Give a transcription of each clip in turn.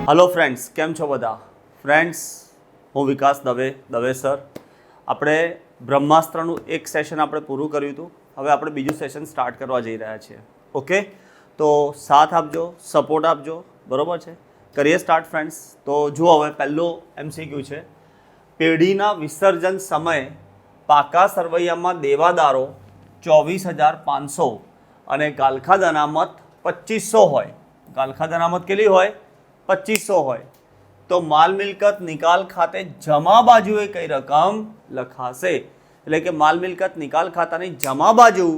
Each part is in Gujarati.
હલો ફ્રેન્ડ્સ, કેમ છો બધા? ફ્રેન્ડ્સ, હું વિકાસ દવે સર. આપણે બ્રહ્માસ્ત્રનું એક સેશન આપણે પૂરું કર્યું હતું. હવે આપણે બીજું સેશન સ્ટાર્ટ કરવા જઈ રહ્યા છીએ. ઓકે, તો સાથ આપજો, સપોર્ટ આપજો, બરાબર છે? કરીએ સ્ટાર્ટ ફ્રેન્ડ્સ. તો જુઓ, હવે પહેલો MCQ છે. પેઢીના વિસર્જન સમયે પાકા સરવૈયામાં દેવાદારો 24,500 અને ગાલખાદ અનામત 2500 હોય. ગાલખાદ અનામત કેટલી હોય? 2500 હોય. તો માલ મિલકત નિકાલ ખાતે જમા બાજુએ કઈ રકમ લખાશે? એટલે કે માલ મિલકત નિકાલ ખાતાની જમા બાજુ,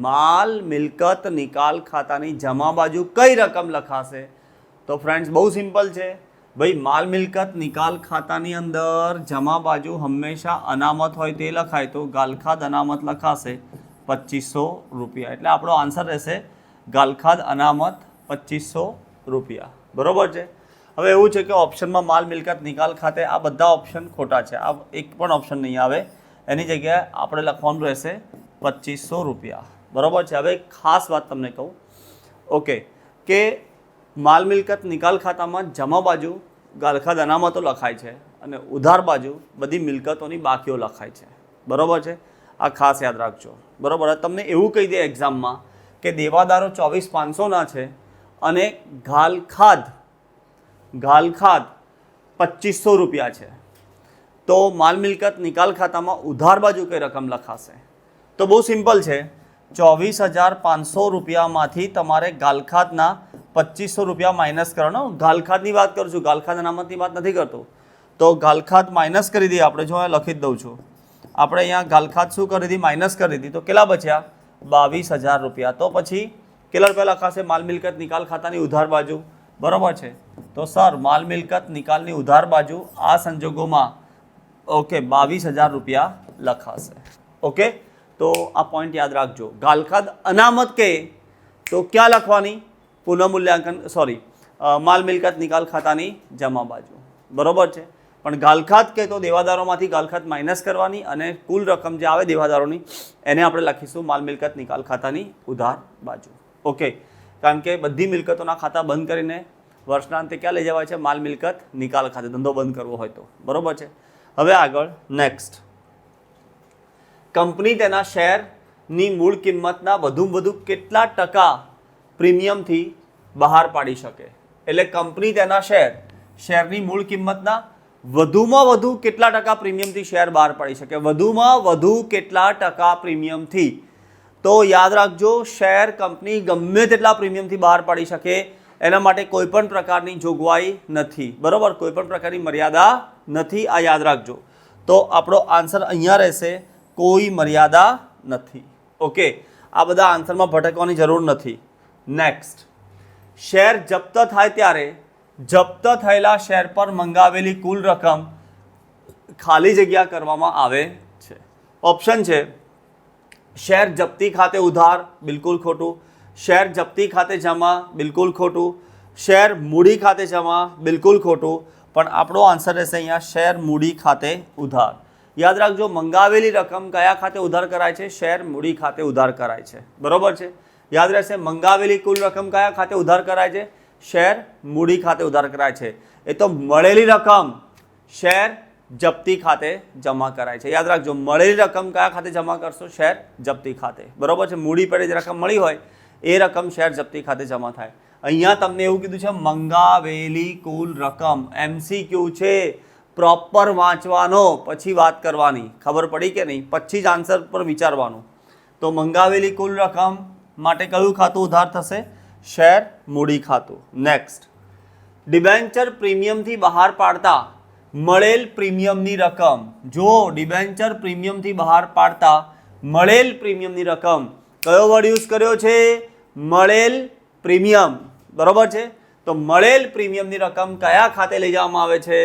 માલ મિલકત નિકાલ ખાતાની જમા બાજુ કઈ રકમ લખાશે? તો ફ્રેન્ડ્સ બહુ સિમ્પલ છે ભાઈ. માલ મિલકત નિકાલ ખાતાની અંદર જમા બાજુ હંમેશા અનામત હોય તે લખાય, તો ગાલખાદ અનામત લખાશે 2500 રૂપિયા. એટલે આપણો આન્સર રહેશે ગાલખાદ અનામત 2500 રૂપિયા. બરોબર છે? હવે એવું છે કે ઓપ્શનમાં માલ મિલકત નિકાલ ખાતે આ બધા ઓપ્શન ખોટા છે. આ એક પણ ઓપ્શન નહીં આવે. એની જગ્યાએ આપણે લખવાનું રહેશે 2500 રૂપિયા. બરોબર છે? હવે ખાસ વાત તમને કહું, ઓકે, કે માલ મિલકત નિકાલ ખાતામાં જમા બાજુ ગાલખાદ અનામતો લખાય છે અને ઉધાર બાજુ બધી મિલકતોની બાકીઓ લખાય છે. બરોબર છે? આ ખાસ યાદ રાખજો. બરોબર? તમને એવું કહી દે એક્ઝામમાં કે દેવાદારો 24,500ના છે અને ગાલખાદ 2500 રૂપિયા છે, તો માલ મિલકત નિકાલ ખાતામાં ઉધાર બાજુ કઈ રકમ લખાશે? તો બહુ સિમ્પલ છે. 24,500 રૂપિયામાંથી તમારે ગાલખાદના 2500 રૂપિયા માઇનસ કરવાનો. ગાલખાદની વાત કરું છું, ગાલખાદ અનામતની વાત નથી કરતો. તો ગાલખાદ માઇનસ કરી દઈએ આપણે. જો લખી જ દઉં છું. આપણે અહીંયા ગાલખાદ શું કરી દીધી? માઇનસ કરી દીધી. તો કેટલા બચ્યા? 22,000 રૂપિયા. તો પછી કેટલા રૂપિયા લખાશે માલ મિલકત નિકાલ ખાતાની ઉધાર બાજુ? બરોબર છે? તો સર માલ મિલકત નિકાલની ઉધાર બાજુ આ સંજોગોમાં ઓકે 22,000 રૂપિયા લખાશે. ઓકે, તો આ પોઈન્ટ યાદ રાખજો. ગાલખાદ અનામત કે તો ક્યાં લખવાની? પુનઃમૂલ્યાંકન માલ મિલકત નિકાલ ખાતાની જમા બાજુ. બરોબર છે? પણ ગાલખાદ કે તો દેવાદારોમાંથી ગાલખાદ માઇનસ કરવાની અને કુલ રકમ જે આવે દેવાદારોની એને આપણે લખીશું માલ મિલકત નિકાલ ખાતાની ઉધાર બાજુ. ઓકે, કારણ કે બધી મિલકતોના ખાતા બંધ કરીને વર્ષના અંતે ક્યાં લઈ જવાય છે? માલ મિલકત નિકાલ ખાતે, ધંધો બંધ કરવો હોય તો. બરોબર છે? હવે આગળ નેક્સ્ટ. કંપની તેના શેરની મૂળ કિંમતના વધુમાં વધુ કેટલા ટકા પ્રીમિયમથી બહાર પાડી શકે? એટલે કંપની તેના શેરની મૂળ કિંમતના વધુમાં વધુ કેટલા ટકા પ્રીમિયમથી શેર બહાર પાડી શકે? વધુમાં વધુ કેટલા ટકા પ્રીમિયમથી? તો યાદ રાખજો, શેર કંપની ગમે તેટલા પ્રીમિયમથી બહાર પાડી શકે, એના માટે કોઈ પણ પ્રકારની જોગવાઈ નથી. બરોબર? કોઈ પણ પ્રકારની મર્યાદા નથી. આ યાદ રાખજો. તો આપણો આન્સર અહીંયા રહેશે કોઈ મર્યાદા નથી. ઓકે, આ બધા આન્સરમાં ભટકવાની જરૂર નથી. નેક્સ્ટ, શેર જપ્ત થાય ત્યારે જપ્ત થયેલા શેર પર મંગાવેલી કુલ રકમ ખાલી જગ્યા કરવામાં આવે છે. ઓપ્શન છે શેર જપ્તી ખાતે ઉધાર, બિલકુલ ખોટું. શેર જપ્તી ખાતે જમા, બિલકુલ ખોટું. શેર મૂડી ખાતે જમા, બિલકુલ ખોટું. પણ આપણો આન્સર રહેશે અહીંયા શેર મૂડી ખાતે ઉધાર. યાદ રાખજો, મંગાવેલી રકમ કયા ખાતે ઉધાર કરાય છે? શેર મૂડી ખાતે ઉધાર કરાય છે. બરોબર છે? યાદ રહેશે, મંગાવેલી કુલ રકમ કયા ખાતે ઉધાર કરાય છે? શેર મૂડી ખાતે ઉધાર કરાય છે. એ તો મળેલી રકમ શેર જપ્તી ખાતે જમા કરાય છે. યાદ રાખજો, મળેલી રકમ કયા ખાતે જમા કરશો? શેર જપ્તી ખાતે. બરોબર છે? મૂડી પર જે રકમ મળી હોય એ રકમ શેર જપ્તી ખાતે જમા થાય. અહીંયા તમને એવું કીધું છે મંગાવેલી કુલ રકમ. MCQ છે, પ્રોપર વાંચવાનો પછી વાત કરવાની. ખબર પડી કે નહીં? પછી જ આન્સર પર વિચારવાનું. તો મંગાવેલી કુલ રકમ માટે કયું ખાતું ઉધાર થશે? શેર મૂડી ખાતું. નેક્સ્ટ, ડિબેન્ચર પ્રીમિયમથી બહાર પાડતા મળેલ પ્રીમિયમની રકમ. જો ડિબેન્ચર પ્રીમિયમથી બહાર પાડતા મળેલ પ્રીમિયમની રકમ, કયો વર્ડ યુઝ કર્યો છે? મળેલ પ્રીમિયમ. બરોબર છે? તો મળેલ પ્રીમિયમની રકમ કયા ખાતે લઈ જવામાં આવે છે?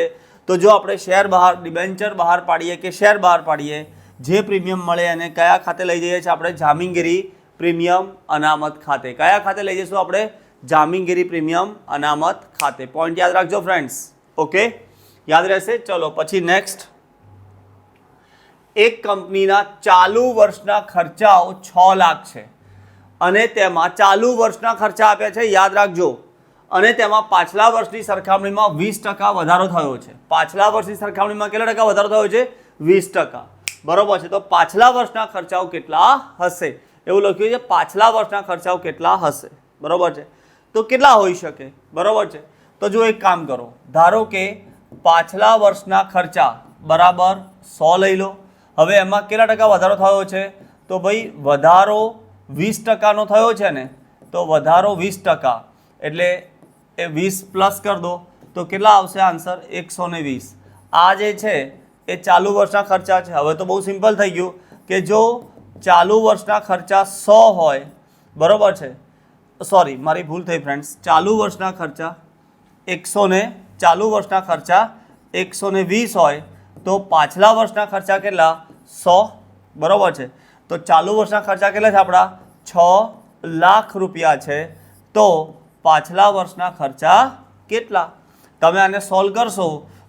તો જો આપણે શેર બહાર, ડિબેન્ચર બહાર પાડીએ કે શેર બહાર પાડીએ, જે પ્રીમિયમ મળે એને કયા ખાતે લઈ જઈએ છીએ આપણે? જામીનગીરી પ્રીમિયમ અનામત ખાતે. કયા ખાતે લઈ જઈશું આપણે? જામીનગીરી પ્રીમિયમ અનામત ખાતે. પોઈન્ટ યાદ રાખજો ફ્રેન્ડ્સ. ઓકે, યાદ રહેશે. ચલો પછી નેક્સ્ટ. એક કંપનીના ચાલુ વર્ષના ખર્ચાઓ 6 લાખ છે અને તેમાં ચાલુ વર્ષના ખર્ચા આપ્યા છે. યાદ રાખજો, અને તેમાં પાછલા વર્ષની સરખામણીમાં 20% વધારો થયો છે. પાછલા વર્ષની સરખામણીમાં કેટલા ટકા વધારો થયો છે? 20%. બરોબર છે. તો પાછલા વર્ષના ખર્ચાઓ કેટલા હશે એવું લખ્યું છે. પાછલા વર્ષના ખર્ચાઓ કેટલા હશે? બરોબર છે. તો કેટલા હોઈ શકે? બરોબર છે. તો જો એક કામ કરો, ધારો કે પાછલા વર્ષના ખર્ચા બરાબર 100 લઈ લો. હવે એમાં કેટલા ટકા વધારો થયો છે? તો ભાઈ વધારો 20%નો થયો છે ને, તો વધારો 20%, એટલે એ 20 પ્લસ કરી દો તો કેટલા આવશે આન્સર? 120. આ જે છે એ ચાલુ વર્ષના ખર્ચા છે. હવે તો બહુ સિમ્પલ થઈ ગયું કે જો ચાલુ વર્ષના ખર્ચા 100 હોય, બરોબર છે, સોરી મારી ભૂલ થઈ ફ્રેન્ડ્સ, ચાલુ વર્ષના ખર્ચા 120 હોય તો પાછલા વર્ષના ખર્ચા કેટલા? 100. બરોબર છે. તો ચાલુ વર્ષના ખર્ચા કેટલા છે આપણા? 6 લાખ રૂપિયા છે. તો પાછલા વર્ષના ખર્ચા કેટલા? તમે આને સોલ્વ કરશો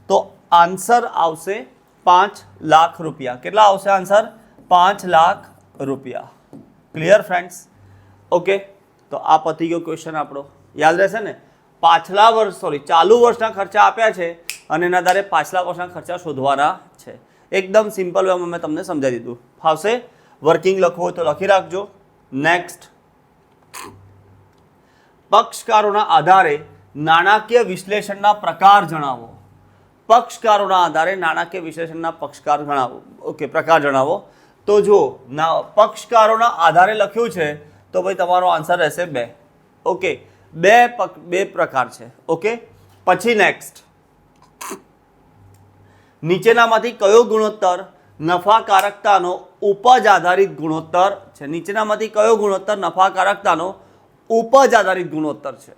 તો આન્સર આવશે 5 લાખ રૂપિયા. કેટલા આવશે આન્સર? 5 લાખ રૂપિયા. Clear friends? ઓકે, તો આ પતી ગયો ક્વેશ્ચન આપણો. યાદ રહેશે ને? ચાલુ વર્ષના ખર્ચા આપ્યા છે અને એના આધારે પાછલા વર્ષના ખર્ચા શોધવાના છે. એકદમ સિમ્પલ વેમાં મેં તમને સમજાવી દીધું. ફાવશે? વર્કિંગ લખવું હોય તો લખી રાખજો. નેક્સ્ટ, પક્ષકારોના આધારે નાણાકીય વિશ્લેષણના પ્રકાર જણાવો. પક્ષકારોના આધારે નાણાકીય વિશ્લેષણના પ્રકાર જણાવો. તો જો પક્ષકારોના આધારે લખ્યું છે તો ભાઈ તમારો આન્સર રહેશે 2. ઓકે, બે પ્રકાર છે. ઓકે, પછી નેક્સ્ટ, નીચેનામાંથી કયો ગુણોત્તર નફાકારકતાનો ઉપજ આધારિત ગુણોત્તર છે? નીચેનામાંથી કયો ગુણોત્તર નફાકારકતાનો ઉપજ આધારિત ગુણોત્તર છે?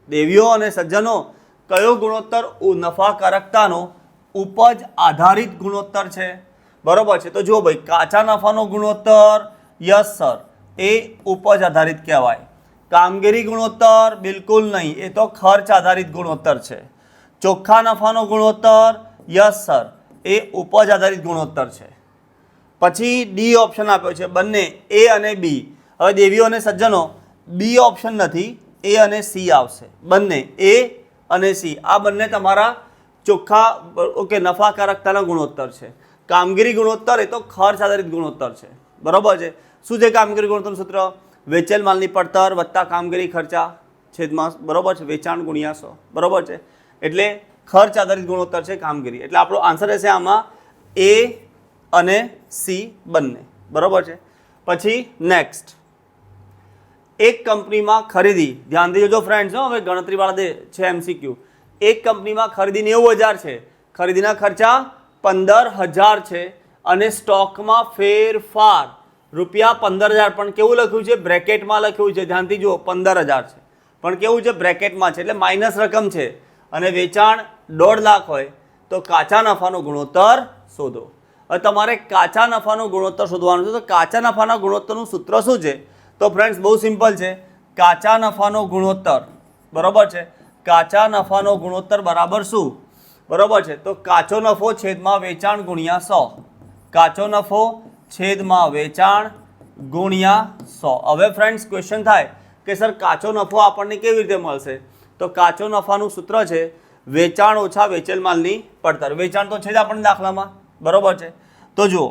દેવીઓ અને સજ્જનો, કયો ગુણોત્તર નફાકારકતાનો ઉપજ આધારિત ગુણોત્તર છે? બરોબર છે. તો જો ભાઈ કાચા નફાનો ગુણોત્તર, યસ સર, એ ઉપજ આધારિત કહેવાય. કામગીરી ગુણોત્તર બિલકુલ નહીં, એ તો ખર્ચ આધારિત ગુણોત્તર છે. ચોખ્ખા નફાનો ગુણોત્તર, યસ સર, એ ઉપજ આધારિત ગુણોત્તર છે. પછી ડી ઓપ્શન આપ્યો છે, બંને એ અને બી. હવે દેવીઓ અને સજ્જનો, બી ઓપ્શન નથી, એ અને સી આવશે. બંને એ અને સી, આ બંને તમારા ચોખ્ખા નફાકારકતાના ગુણોત્તર છે. કામગીરી ગુણોત્તર એ તો ખર્ચ આધારિત ગુણોત્તર છે. બરોબર છે. શું છે કામગીરી ગુણોત્તરનું સૂત્ર? વેચેલ માલની પડતર વત્તા કામગીરી ખર્ચા છેદમાં, બરોબર છે, વેચાણ ગુણ્યા 100. બરોબર છે. એટલે ખર્ચ આધારિત ગુણોત્તર છે કામગીરી. એટલે આપણો આન્સર રહેશે આમાં એ અને સી બંને. બરોબર છે. પછી નેક્સ્ટ, એક કંપનીમાં ખરીદી, ધ્યાનથી જોજો ફ્રેન્ડ્સ, હવે ગણતરીવાળા છે MCQ. એક કંપનીમાં ખરીદી 90,000 છે, ખરીદીના ખર્ચા 15,000 છે અને સ્ટોકમાં ફેરફાર રૂપિયા 15,000. પણ કેવું લખ્યું છે? બ્રેકેટમાં લખ્યું છે. ધ્યાનથી જુઓ, 15,000 છે પણ કેવું છે? બ્રેકેટમાં છે, એટલે માઇનસ રકમ છે. અને વેચાણ 1.5 લાખ હોય તો કાચા નફાનો ગુણોત્તર શોધો. હવે તમારે કાચા નફાનો ગુણોત્તર શોધવાનો છે. તો કાચા નફાના ગુણોત્તરનું સૂત્ર શું છે? તો ફ્રેન્ડ્સ બહુ સિમ્પલ છે. કાચા નફાનો ગુણોત્તર, બરોબર છે, કાચા નફાનો ગુણોત્તર બરાબર શું? બરોબર છે. તો કાચો નફો છેદમાં વેચાણ ગુણ્યા 100. કાચો નફો છેદમાં વેચાણ ગુણ્યા 100. હવે ફ્રેન્ડ્સ ક્વેશ્ચન થાય કે સર કાચો નફો આપણને કેવી રીતે મળશે? તો કાચો નફાનું સૂત્ર છે વેચાણ ઓછા વેચેલ માલની પડતર. વેચાણ તો છે જ આપણને દાખલામાં, બરોબર છે. તો જુઓ,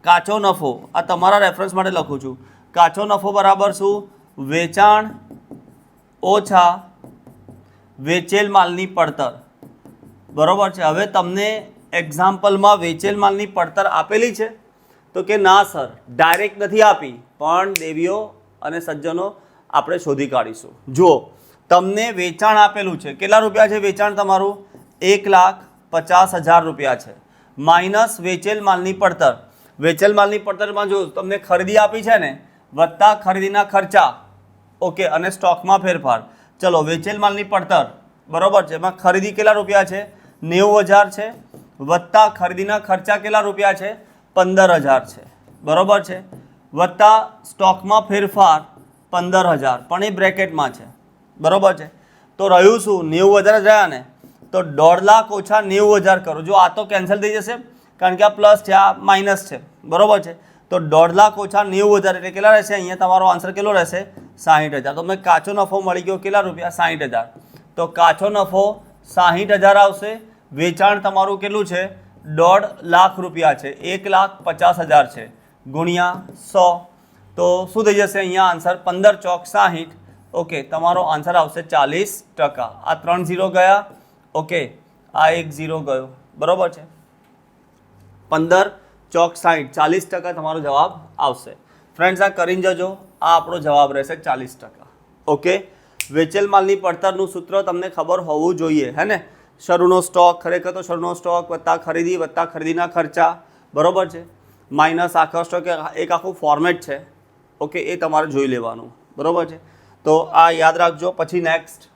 કાચો નફો, આ તમારા રેફરન્સ માટે લખું છું, કાચો નફો બરાબર શું? વેચાણ ઓછા વેચેલ માલની પડતર. બરોબર છે. હવે તમને એક્ઝામ્પલમાં વેચેલ માલની પડતર આપેલી છે? તો કે ના સર, ડાયરેક્ટ નથી આપી, પણ દેવીઓ અને સજ્જનો આપણે શોધી કાઢીશું. જુઓ, તમને વેચાણ આપેલું છે, કેટલા રૂપિયા છે વેચાણ તમારું? 1,50,000 રૂપિયા છે, માઇનસ વેચેલ માલની પડતર. વેચેલ માલની પડતરમાં જો તમને ખરીદી આપી છે ને, વત્તા ખરીદીના ખર્ચા, ઓકે, અને સ્ટોકમાં ફેરફાર. ચલો, વેચેલ માલની પડતર, બરોબર છે, એમાં ખરીદી કેટલા રૂપિયા છે? 90,000 છે, વત્તા ખરીદીના ખર્ચા કેટલા રૂપિયા છે? 15,000 છે, બરોબર છે, વત્તા સ્ટોકમાં ફેરફાર 15,000, પણ એ બ્રેકેટમાં છે, બરોબર છે. તો રહ્યું શું? 90,000 રહ્યા ને, તો 1.5 લાખ ઓછા 90,000 કરો. જો આ તો કેન્સલ થઈ જશે કારણ કે આ પ્લસ છે, આ માઇનસ છે, બરોબર છે. તો 1.5 લાખ ઓછા 90,000 એટલે કેટલા રહેશે? અહીંયા તમારો આન્સર કેટલો રહેશે? 60,000. તો મેં કાચો નફો મળી ગયો કેટલા રૂપિયા? 60,000. તો કાચો નફો 60,000 આવશે. વેચાણ તમારું કેટલું છે? 1.5 લાખ રૂપિયા છે. 1,50,000 છે ગુણ્યા 100. તો શું થઈ જશે અહીંયા આન્સર? 15 ચોક 60. ઓકે, તમારો આન્સર આવશે 40%. આ 3 0 ગયા. ઓકે, આ 1 0 ગયો. બરોબર છે. 15 ચોક 60, 40% તમારો જવાબ આવશે. ફ્રેન્ડ્સ, આ કરીને જજો. આ આપણો જવાબ રહેશે 40%. ઓકે, વેચેલ માલની પડતરનું સૂત્ર તમને ખબર હોવું જોઈએ, હે ને? શરૂનો સ્ટોક, ખરેખર તો શરૂનો સ્ટોક વત્તા ખરીદીના ખર્ચા, બરોબર છે, માઇનસ આખો સ્ટોક, એક આખું ફોર્મેટ છે. ઓકે, એ તમારે જોઈ લેવાનું, બરોબર છે. તો આ યાદ રાખજો. પછી નેક્સ્ટ,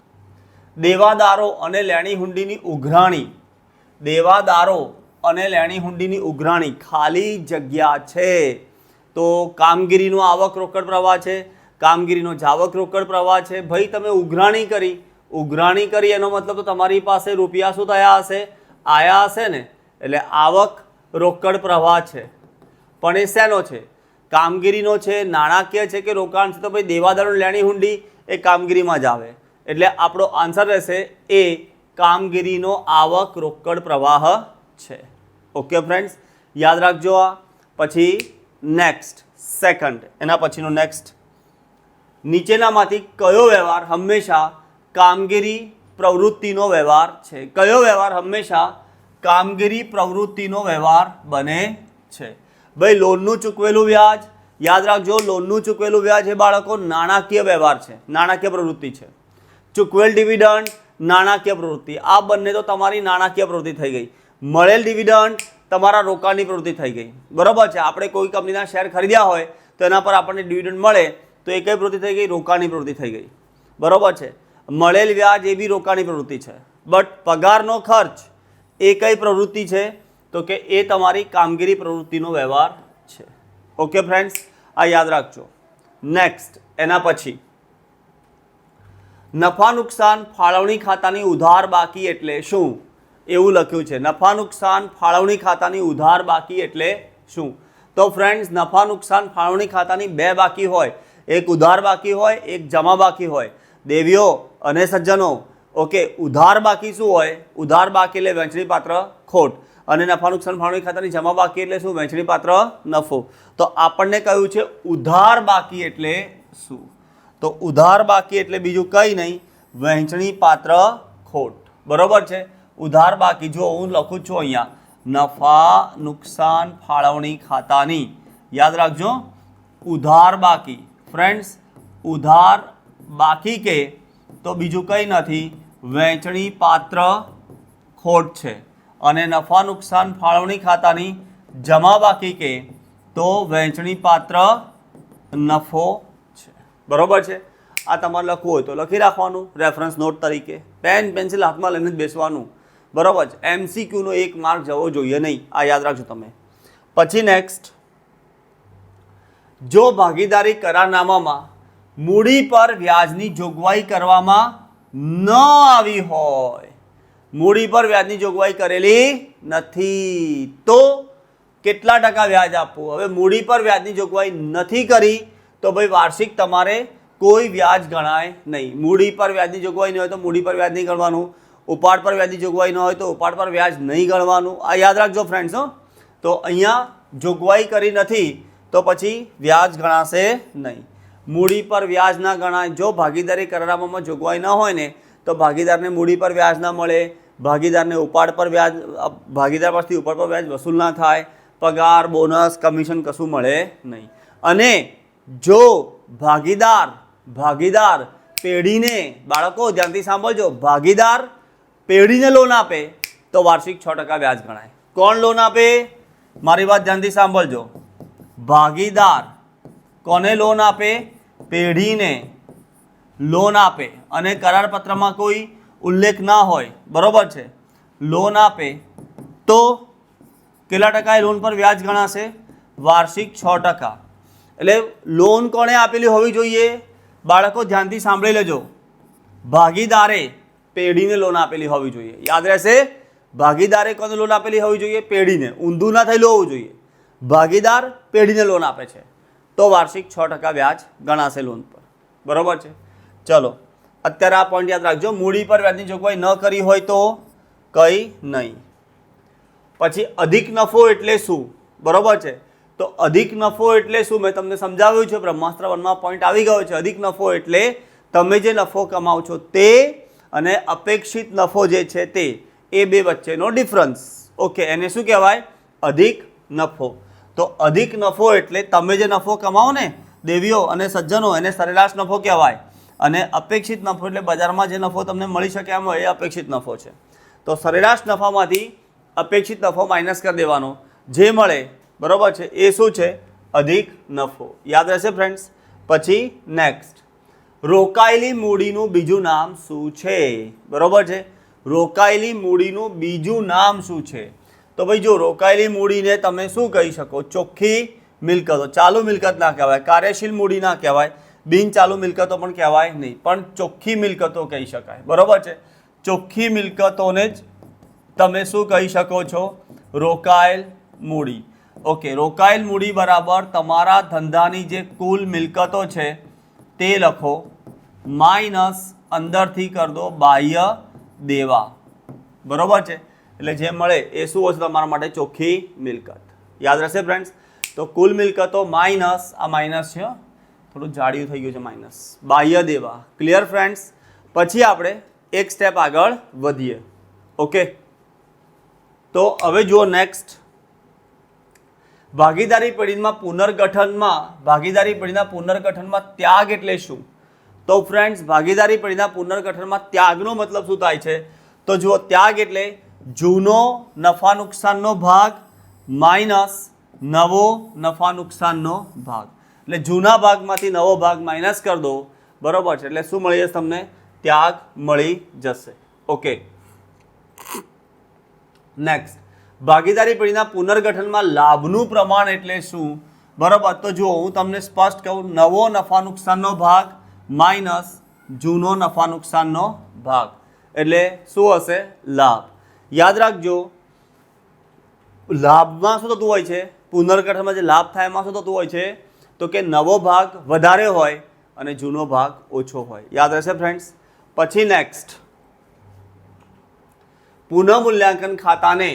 દેવાદારો અને લેણી હુંડીની ઉઘરાણી. દેવાદારો અને લેણી હુંડીની ઉઘરાણી ખાલી જગ્યા છે. તો કામગીરીનો આવક રોકડ પ્રવાહ છે, કામગીરીનો જાવક રોકડ પ્રવાહ છે. ભાઈ તમે ઉઘરાણી કરી એનો મતલબ તો તમારી પાસે રૂપિયા શું થયા હશે? આયા હશે ને. એટલે આવક રોકડ પ્રવાહ છે. પણ એ શેનો છે? કામગીરીનો છે, નાણાકીય છે કે રોકાણ છે? તો ભાઈ દેવાદારો લેણી હુંડી એ કામગીરીમાં જ આવે. એટલે આપણો આન્સર રહેશે એ, કામગીરીનો આવક રોકડ પ્રવાહ છે. ઓકે ફ્રેન્ડ્સ, યાદ રાખજો આ. પછી નેક્સ્ટ, સેકન્ડ, એના પછીનો નેક્સ્ટ, નીચેનામાંથી કયો વ્યવહાર હંમેશા કામગીરી પ્રવૃત્તિનો વ્યવહાર છે? કયો વ્યવહાર હંમેશા કામગીરી પ્રવૃત્તિનો વ્યવહાર બને છે? ભાઈ લોનનું ચૂકવેલું વ્યાજ, યાદ રાખજો, લોનનું ચૂકવેલું વ્યાજ એ બાળકો નાણાકીય વ્યવહાર છે, નાણાકીય પ્રવૃત્તિ છે. ચૂકવેલ ડિવિડન્ડ નાણાકીય પ્રવૃત્તિ. આ બંને તો તમારી નાણાકીય પ્રવૃત્તિ થઈ ગઈ. મળેલ ડિવિડન્ડ તમારા રોકાણની પ્રવૃત્તિ થઈ ગઈ. બરોબર છે. આપણે કોઈ કંપનીના શેર ખરીદ્યા હોય તો એના પર આપણને ડિવિડન્ડ મળે તો એ કઈ પ્રવૃત્તિ થઈ ગઈ? રોકાણની પ્રવૃત્તિ થઈ ગઈ. બરોબર છે. મળેલ વ્યાજ એ બી રોકાણની પ્રવૃત્તિ છે. બટ પગારનો ખર્ચ એ કઈ પ્રવૃત્તિ છે? તો કે એ તમારી કામગીરી પ્રવૃત્તિનો વ્યવહાર છે. ઓકે ફ્રેન્ડ્સ, આ યાદ રાખજો. નેક્સ્ટ, એના પછી નફા નુકસાન ફાળવણી ખાતાની ઉધાર બાકી એટલે શું? એવું લખ્યું છે. નફા નુકસાન ફાળવણી ખાતાની ઉધાર બાકી એટલે શું? તો ફ્રેન્ડ્સ, નફા નુકસાન ફાળવણી ખાતાની બે બાકી હોય. એક ઉધાર બાકી હોય, એક જમા બાકી હોય. દેવીઓ અને સજ્જનો, ઓકે, ઉધાર બાકી શું હોય? ઉધાર બાકી એટલે વહેંચણી પાત્ર ખોટ. અને નફા નુકસાન ફાળવણી ખાતાની જમા બાકી એટલે શું? વહેંચણી પાત્ર નફો. તો આપણને કહ્યું છે ઉધાર બાકી એટલે શું? તો ઉધાર બાકી એટલે બીજું કંઈ નહીં, વહેંચણી પાત્ર ખોટ. બરોબર છે. ઉધાર બાકી, જો હું લખું છું અહીંયા, નફા નુકસાન ફાળવણી ખાતાની, યાદ રાખજો, ઉધાર બાકી. ફ્રેન્ડ્સ, ઉધાર બાકી કે તો બીજું કંઈ નથી, વહેંચણી પાત્ર ખોટ છે. અને નફા નુકસાન ફાળવણી ખાતાની જમા બાકી કે તો વહેંચણી પાત્ર નફો છે. બરોબર છે. આ તમારે લખવું હોય તો લખી રાખવાનું રેફરન્સ નોટ તરીકે. પેન પેન્સિલ હાથમાં લઈને જ બેસવાનું. બરોબર છે. MCQનો 1 માર્ક જવો જોઈએ નહીં. આ યાદ રાખજો તમે. પછી નેક્સ્ટ, જો ભાગીદારી કરારનામામાં મૂડી પર વ્યાજની જોગવાઈ કરવામાં ન આવી હોય, મૂડી પર વ્યાજની જોગવાઈ કરેલી નથી, તો કેટલા ટકા વ્યાજ આપવું? હવે મૂડી પર વ્યાજની જોગવાઈ નથી કરી તો ભાઈ વાર્ષિક તમારે કોઈ વ્યાજ ગણાય નહીં. મૂડી પર વ્યાજની જોગવાઈ નહીં હોય તો મૂડી પર વ્યાજ નહીં ગણવાનું. ઉપાડ પર વ્યાજની જોગવાઈ ન હોય તો ઉપાડ પર વ્યાજ નહીં ગણવાનું. આ યાદ રાખજો ફ્રેન્ડ્સ. તો અહીંયા જોગવાઈ કરી નથી તો પછી વ્યાજ ગણાશે નહીં. મૂડી પર વ્યાજ ના ગણાય. જો ભાગીદારી કરારનામામાં જોગવાઈ ન હોય ને તો ભાગીદારને મૂડી પર વ્યાજ ના મળે, ભાગીદારને ઉપાડ પર વ્યાજ, ભાગીદાર પાસેથી ઉપાડ પર વ્યાજ વસૂલ ના થાય, પગાર, બોનસ, કમિશન કશું મળે નહીં. અને જો ભાગીદાર પેઢીને, બાળકો ધ્યાનથી સાંભળજો, ભાગીદાર પેઢીને લોન આપે તો વાર્ષિક 6% વ્યાજ ગણાય. કોણ લોન આપે? મારી વાત ધ્યાનથી સાંભળજો. ભાગીદાર કોને લોન આપે? પેઢીને લોન આપે અને કરારપત્રમાં કોઈ ઉલ્લેખ ના હોય, બરોબર છે, લોન આપે તો કેટલા ટકા એ લોન પર વ્યાજ ગણાશે? વાર્ષિક 6%. એટલે લોન કોણે આપેલી હોવી જોઈએ? બાળકો ધ્યાનથી સાંભળી લેજો. ભાગીદારે પેઢીને લોન આપેલી હોવી જોઈએ. યાદ રહેશે, ભાગીદારે કોને લોન આપેલી હોવી જોઈએ? પેઢીને. ઊંધું ના થયેલું હોવું જોઈએ. ભાગીદાર પેઢીને લોન આપે છે તો વાર્ષિક 6% વ્યાજ ગણાશે લોન પર. બરોબર છે. ચલો અત્યારે આ પોઈન્ટ યાદ રાખજો. મૂડી પર વ્યાજની જોગવાઈ ન કરી હોય તો કંઈ નહીં. પછી અધિક નફો એટલે શું? બરોબર છે. તો અધિક નફો એટલે શું મેં તમને સમજાવ્યું છે. બ્રહ્માસ્ત્ર 1માં પોઈન્ટ આવી ગયો છે. અધિક નફો એટલે તમે જે નફો કમાવ છો તે અને અપેક્ષિત નફો જે છે તે, એ બે વચ્ચેનો ડિફરન્સ. ઓકે, એને શું કહેવાય? અધિક નફો. તો અધિક નફો એટલે તમે જે નફો કમાવો ને દેવીઓ અને સજ્જનો, એને સરેરાશ નફો કહેવાય. અને અપેક્ષિત નફો એટલે બજારમાં જે નફો તમને મળી શકે એમ હોય એ અપેક્ષિત નફો છે. તો સરેરાશ નફામાંથી અપેક્ષિત નફો માઇનસ કરી દેવાનો, જે મળે બરોબર છે એ શું છે? અધિક નફો. યાદ રહેશે ફ્રેન્ડ્સ. પછી નેક્સ્ટ, રોકાયેલી મૂડીનું બીજું નામ શું છે? બરોબર છે. રોકાયેલી મૂડીનું બીજું નામ શું છે? તો ભાઈ જો રોકાયેલી મૂડીને તમે શું કહી શકો? ચોખ્ખી મિલકતો. ચાલુ મિલકત ના કહેવાય, કાર્યશીલ મૂડી ના કહેવાય, બિન ચાલુ મિલકતો પણ કહેવાય નહીં, પણ ચોખ્ખી મિલકતો કહી શકાય. બરોબર છે. ચોખ્ખી મિલકતોને જ તમે શું કહી શકો છો? રોકાયેલ મૂડી. ઓકે, રોકાયેલ મૂડી બરાબર તમારા ધંધાની જે કુલ મિલકતો છે તે લખો, માઇનસ અંદરથી કરી દો બાહ્ય દેવા. બરોબર છે. એટલે જે મળે એ શું હશે તમારા માટે? ચોખ્ખી મિલકત. યાદ રહેશે ફ્રેન્ડ્સ. તો કુલ મિલકતો માઇનસ, આ માઇનસ છે, થોડું જાડિયું થઈ ગયું છે, માઇનસ બાહ્ય દેવા. Clear friends. પછી આપણે એક સ્ટેપ આગળ વધીએ. ઓકે, તો હવે જુઓ નેક્સ્ટ, ભાગીદારી પેઢીમાં પુનર્ગઠનમાં, ભાગીદારી પેઢીના પુનર્ગઠનમાં ત્યાગ એટલે શું? તો ફ્રેન્ડ્સ, ભાગીદારી પેઢીના પુનર્ગઠનમાં ત્યાગનો મતલબ શું થાય છે? તો જુઓ, ત્યાગ એટલે જૂનો નફા નુકસાનનો ભાગ માઇનસ નવો નફા નુકસાનનો ભાગ. એટલે જૂના ભાગમાંથી નવો ભાગ માઇનસ કરી દો. બરોબર છે. એટલે શું મળી જશે તમને? ત્યાગ મળી જશે. ઓકે, નેક્સ્ટ, ભાગીદારી પેઢીના પુનર્ગઠનમાં લાભનું પ્રમાણ એટલે શું? બરોબર. તો જુઓ, હું તમને સ્પષ્ટ કહું, નવો નફા નુકસાનનો ભાગ માઇનસ જૂનો નફા નુકસાનનો ભાગ એટલે શું હશે? લાભ. યાદ રાખજો, લાભમાં શું થતું હોય છે? પુનર્ગઠનમાં જે લાભ થાય એમાં શું થતું હોય છે? તો કે નવો ભાગ વધારે હોય અને જૂનો ભાગ ઓછો હોય. યાદ રહેશે ફ્રેન્ડ્સ. પછી નેક્સ્ટ, પુનઃમૂલ્યાંકન ખાતાને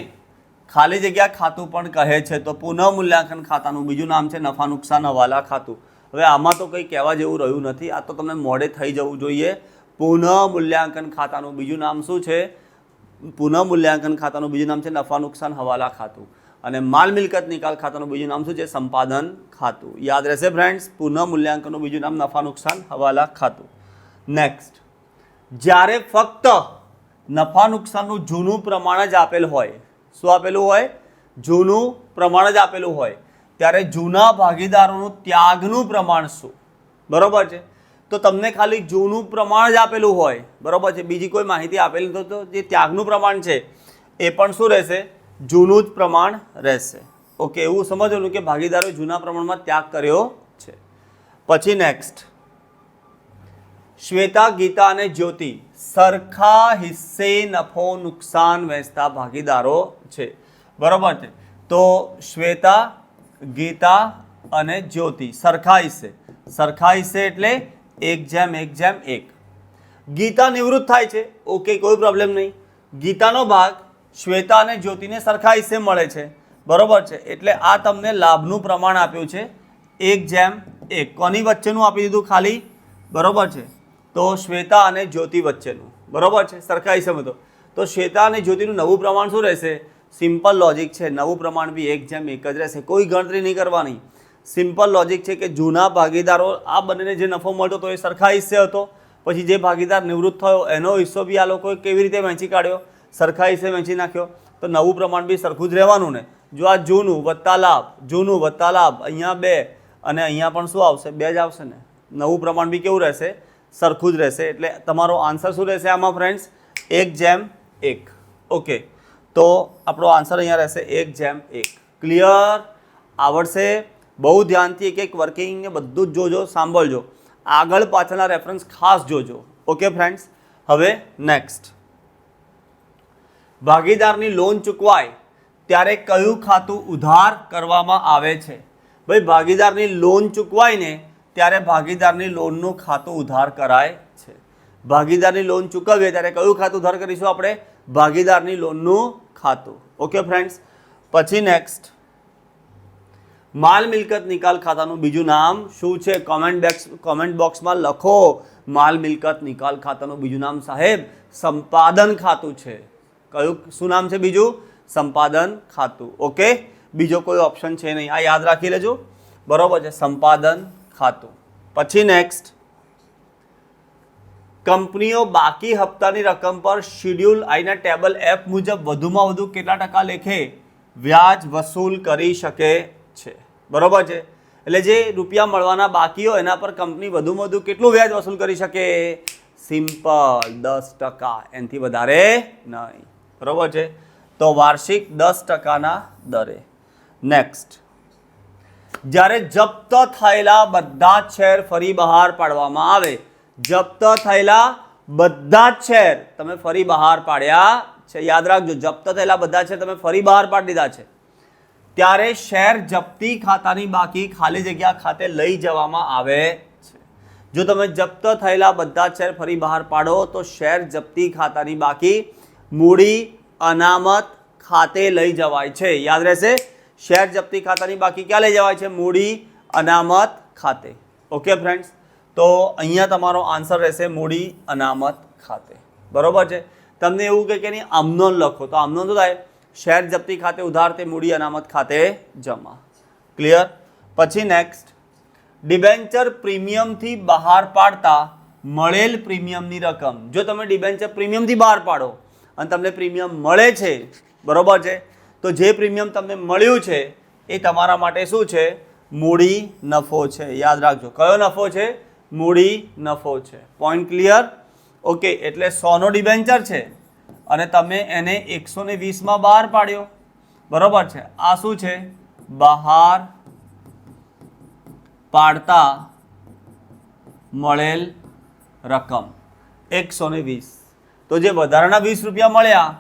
ખાલી જગ્યા ખાતું પણ કહે છે. તો પુનઃમૂલ્યાંકન ખાતાનું બીજું નામ છે નફા નુકસાન હવાલા ખાતું. હવે આમાં તો કંઈ કહેવા જેવું રહ્યું નથી, આ તો તમને મોઢે થઈ જવું જોઈએ. પુનઃમૂલ્યાંકન ખાતાનું બીજું નામ શું છે? પુનઃમૂલ્યાંકન ખાતાનું બીજું નામ છે નફા નુકસાન હવાલા ખાતું. અને માલ મિલકત નિકાલ ખાતાનું બીજું નામ શું છે? સંપાદન ખાતું. યાદ રહેશે ફ્રેન્ડ્સ. પુનઃમૂલ્યાંકનનું બીજું નામ નફા નુકસાન હવાલા ખાતું. નેક્સ્ટ, જ્યારે ફક્ત નફા નુકસાનનું જૂનું પ્રમાણ જ આપેલ હોય, શું આપેલું હોય? જૂનું પ્રમાણ જ આપેલું હોય, ત્યારે જૂના ભાગીદારોનું ત્યાગનું પ્રમાણ શું? બરોબર છે. તો તમને ખાલી જૂનું પ્રમાણ જ આપેલું હોય, બરોબર છે, બીજી કોઈ માહિતી આપેલી નથી, તો જે ત્યાગનું પ્રમાણ છે એ પણ શું રહેશે? જૂનું જ પ્રમાણ રહેશે. ઓકે, એવું સમજવાનું કે ભાગીદારોએ જૂના પ્રમાણમાં ત્યાગ કર્યો છે. પછી નેક્સ્ટ, શ્વેતા, ગીતા અને જ્યોતિ સરખા હિસ્સે નફો નુકસાન વહેંચતા ભાગીદારો છે. બરોબર છે. તો શ્વેતા, ગીતા અને જ્યોતિ સરખા હિસ્સે. સરખા હિસ્સે એટલે 1:1:1. ગીતા નિવૃત્ત થાય છે. ઓકે, કોઈ પ્રોબ્લેમ નહીં. ગીતાનો ભાગ શ્વેતા અને જ્યોતિને સરખા હિસ્સે મળે છે. બરોબર છે. એટલે આ તમને લાભનું પ્રમાણ આપ્યું છે 1:1. કોની વચ્ચેનું આપી દીધું? ખાલી. બરોબર છે. તો શ્વેતા અને જ્યોતિ વચ્ચેનું. બરોબર છે, સરખા હિસ્સે. તો શ્વેતા અને જ્યોતિનું નવું પ્રમાણ શું રહેશે? સિમ્પલ લોજિક છે, નવું પ્રમાણ બી 1:1 જ રહેશે. કોઈ ગણતરી નહીં કરવાની. સિમ્પલ લોજિક છે કે જૂના ભાગીદારો આ બંનેને જે નફો મળતો હતો એ સરખા હિસ્સે હતો. પછી જે ભાગીદાર નિવૃત્ત થયો એનો હિસ્સો બી આ લોકોએ કેવી રીતે વહેંચી કાઢ્યો? સરખા હિસ્સે વહેંચી નાખ્યો. તો નવું પ્રમાણ બી સરખું જ રહેવાનું ને. જો આ જૂનું વત્તા લાભ, જૂનું વત્તા લાભ, અહીંયા 2 અને અહીંયા પણ શું આવશે? 2 જ આવશે ને. નવું પ્રમાણ બી કેવું રહેશે? સરખું જ રહેશે. એટલે તમારો આન્સર શું રહેશે આમાં ફ્રેન્ડ્સ? 1:1. ઓકે, તો આપણો આન્સર અહીંયા રહેશે 1:1. ક્લિયર? આવડશે? બહુ ધ્યાનથી એક વર્કિંગ ને બધું જ જોજો, સાંભળજો, આગળ પાછળના રેફરન્સ ખાસ જોજો. Okay friends. હવે નેક્સ્ટ, ભાગીદારની લોન ચૂકવાય ત્યારે કયું ખાતું ઉધાર કરવામાં આવે છે? ભાઈ ભાગીદારની લોન ચૂકવાય ને ત્યારે ભાગીદારની લોનનું ખાતું ઉધાર કરાય છે. ભાગીદારની લોન ચૂકવીએ ત્યારે કયું ખાતું ઉધાર કરીશું આપણે? ભાગીદારની લોનનું ખાતું. Okay friends. પછી નેક્સ્ટ, માલ મિલકત નિકાલ ખાતાનું બીજું નામ શું છે? કોમેન્ટ બોક્સમાં લખો. માલ મિલકત નિકાલ ખાતાનું બીજું નામ સાહેબ સંપાદન ખાતું છે. કયું શું નામ છે બીજું? સંપાદન ખાતું. ઓકે, બીજો કોઈ ઓપ્શન છે નહીં, આ યાદ રાખી લેજો. બરોબર છે, સંપાદન ખાતું. પછી નેક્સ્ટ, કંપનીઓ બાકી હપ્તાની રકમ પર શિડ્યુલ આઈના ટેબલ એફ મુજબ વધુમાં વધુ કેટલા ટકા લેખે વ્યાજ વસૂલ કરી શકે છે? બરોબર છે, એટલે જે રૂપિયા મળવાના બાકી હોય એના પર કંપની વધુમાં વધુ કેટલું વ્યાજ વસૂલ કરી શકે? સિમ્પલ 10%, એનાથી વધારે નહીં. બરોબર છે, તો વાર્ષિક 10%ના દરે. નેક્સ્ટ, જ્યારે જપ્ત થયેલા બધા જ શેર ફરી બહાર પાડવામાં આવે, જપ્ત થયેલા બધા જ શેર તમે ફરી બહાર પાડ્યા છે, યાદ રાખજો, જપ્ત થયેલા બધા શેર તમે ફરી બહાર પાડી દીધા છે, ત્યારે શેર જપ્તી ખાતાની બાકી ખાલી જગ્યા ખાતે લઈ જવામાં આવે છે. જો તમે જપ્ત થયેલા બધા શેર ફરી બહાર પાડો તો શેર જપ્તી ખાતાની બાકી મૂડી અનામત ખાતે લઈ જવાય છે. યાદ રહેશે, શેર જપ્તી ખાતાની બાકી ક્યાં લઈ જવાય છે? મૂડી અનામત ખાતે. ઓકે ફ્રેન્ડ્સ, તો અહીંયા તમારો આન્સર રહેશે મૂડી અનામત ખાતે. બરોબર છે. તમને એવું કહે કે નહીં આમનોન લખો, તો આમનોન શું થાય? શેર જપ્તી ખાતે ઉધાર તે મૂડી અનામત ખાતે જમા. ક્લિયર? પછી નેક્સ્ટ, ડિબેન્ચર પ્રીમિયમથી બહાર પાડતા મળેલ પ્રીમિયમની રકમ. જો તમે ડિબેન્ચર પ્રીમિયમથી બહાર પાડો અને તમને પ્રીમિયમ મળે છે, બરોબર છે, તો જે પ્રીમિયમ તમને મળ્યું છે એ તમારા માટે શું છે? મૂડી નફો છે. યાદ રાખજો, કયો નફો છે? મૂડી નફો છે. Point clear? ઓકે, એટલે 100નો ડિબેન્ચર છે અને તમે એને 120માં બહાર પાડ્યો. બરોબર છે, આ શું છે? બહાર પાડતા મળેલ રકમ 120. તો જે વધારાના 20 રૂપિયા મળ્યા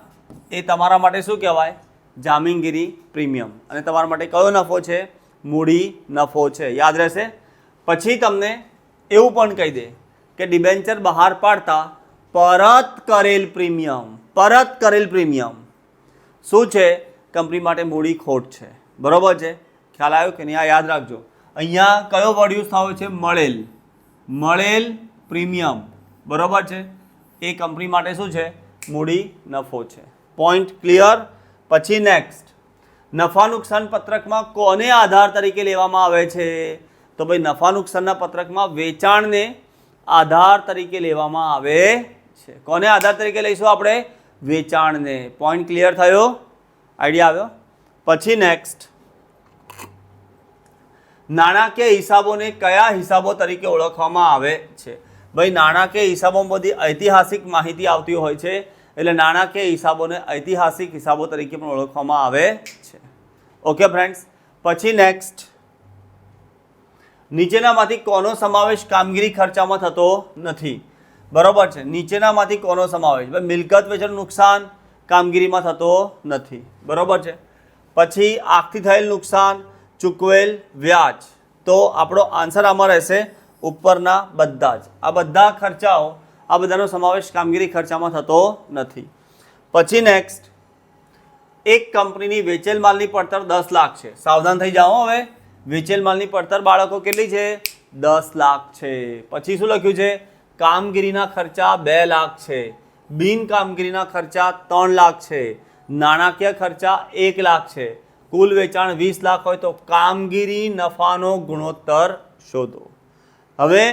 એ તમારા માટે શું કહેવાય? જામીનગીરી પ્રીમિયમ. અને તમારા માટે કયો નફો છે? મૂડી નફો છે. યાદ રહેશે. પછી તમને એવું પણ કહી દે કે ડિબેન્ચર બહાર પાડતા પરત કરેલ પ્રીમિયમ. પરત કરેલ પ્રીમિયમ શું છે? કંપની માટે મૂડી ખોટ છે. બરોબર છે, ખ્યાલ આવ્યો કે નહીં? આ યાદ રાખજો. અહીંયા કયો વર્ડ યુઝ થયો છે? મળેલ. મળેલ પ્રીમિયમ. બરોબર છે, એ કંપની માટે શું છે? મૂડી નફો છે. Point clear? પછી નેક્સ્ટ, નફા નુકસાન પત્રકમાં કોને આધાર તરીકે લેવામાં આવે છે? તો ભાઈ નફા નુકસાનના પત્રકમાં વેચાણને આધાર તરીકે લેવામાં આવે છે. કોને આધાર તરીકે લઈશું આપણે? વેચાણને. પોઈન્ટ ક્લિયર થયો? આઈડિયા આવ્યો? પછી નેક્સ્ટ, નાણાકીય હિસાબોને કયા હિસાબો તરીકે ઓળખવામાં આવે છે? ભાઈ નાણાકીય હિસાબોમાં બધી ઐતિહાસિક માહિતી આવતી હોય છે, એટલે નાણાકીય હિસાબોને ઐતિહાસિક હિસાબો તરીકે પણ ઓળખવામાં આવે છે. Okay friends. પછી નેક્સ્ટ, નીચેનામાંથી કોનો સમાવેશ કામગીરી ખર્ચામાં થતો નથી? બરોબર છે, નીચેનામાંથી કોનો સમાવેશ? ભાઈ મિલકત વેચાણ નુકસાન કામગીરીમાં થતો નથી. બરોબર છે. પછી આગથી થયેલ નુકસાન, ચૂકવેલ વ્યાજ. તો આપણો આન્સર આમાં રહેશે ઉપરના બધા જ. આ બધા ખર્ચાઓ, આ બધાનો સમાવેશ કામગીરી ખર્ચામાં થતો નથી. પછી નેક્સ્ટ, એક કંપનીની વેચેલ માલની પડતર 10 લાખ છે. સાવધાન થઈ જાઓ હવે, વેચેલ માલની પડતર બાળકો કેટલી છે? 10 લાખ છે. પછી શું લખ્યું છે? કામગીરીના ખર્ચા 2 લાખ છે, બિન કામગીરીના ખર્ચા 3 લાખ છે, નાણાકીય ખર્ચા 1 લાખ છે. કુલ વેચાણ 20 લાખ હોય તો કામગીરી નફાનો ગુણોત્તર શોધો. હવે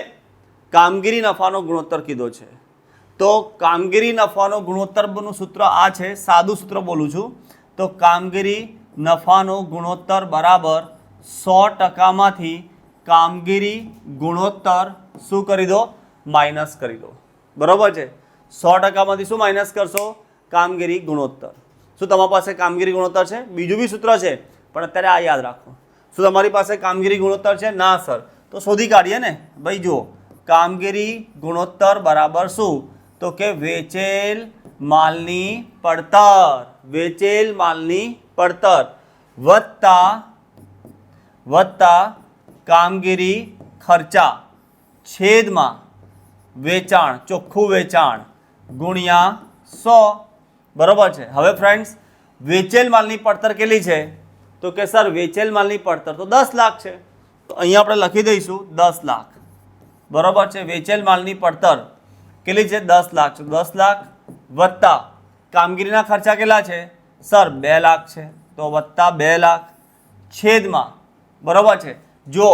કામગીરી નફાનો ગુણોત્તર કીધો છે, તો કામગીરી નફાનો ગુણોત્તરનું સૂત્ર આ છે. સાદું સૂત્ર બોલું છું, તો કામગીરી નફાનો ગુણોત્તર બરાબર 100%માંથી કામગીરી ગુણોત્તર શું કરી દો? માઇનસ કરી દો. બરોબર છે, 100%માંથી શું માઇનસ કરશો? કામગીરી ગુણોત્તર. શું તમારી પાસે કામગીરી ગુણોત્તર છે? બીજું બી સૂત્ર છે, પણ અત્યારે આ યાદ રાખો. શું તમારી પાસે કામગીરી ગુણોત્તર છે? ના સર, તો શોધી કાઢીએ ને ભાઈ. જુઓ, કામગીરી ગુણોત્તર બરાબર શું? તો કે વેચેલ માલની પડતર. વેચેલ માલની પડતર વત્તા કામગીરી ખર્ચા છેદમાં વેચાણ, ચોખ્ખું વેચાણ ગુણ્યા 100, બરોબર છે. હવે ફ્રેન્ડ્સ વેચેલ માલની પડતર કેટલી છે? તો કે સર વેચેલ માલની પડતર તો 10 લાખ છે, તો અહીંયા આપણે લખી દઈશું 10 લાખ, બરોબર છે. વેચેલ માલની પડતર કેટલી છે? 10 લાખ છે. 10 લાખ વત્તા કામગીરીના ખર્ચા કેટલા છે? સર 2 લાખ છે, તો વત્તા 2 લાખ છેદમાં, બરોબર છે. જો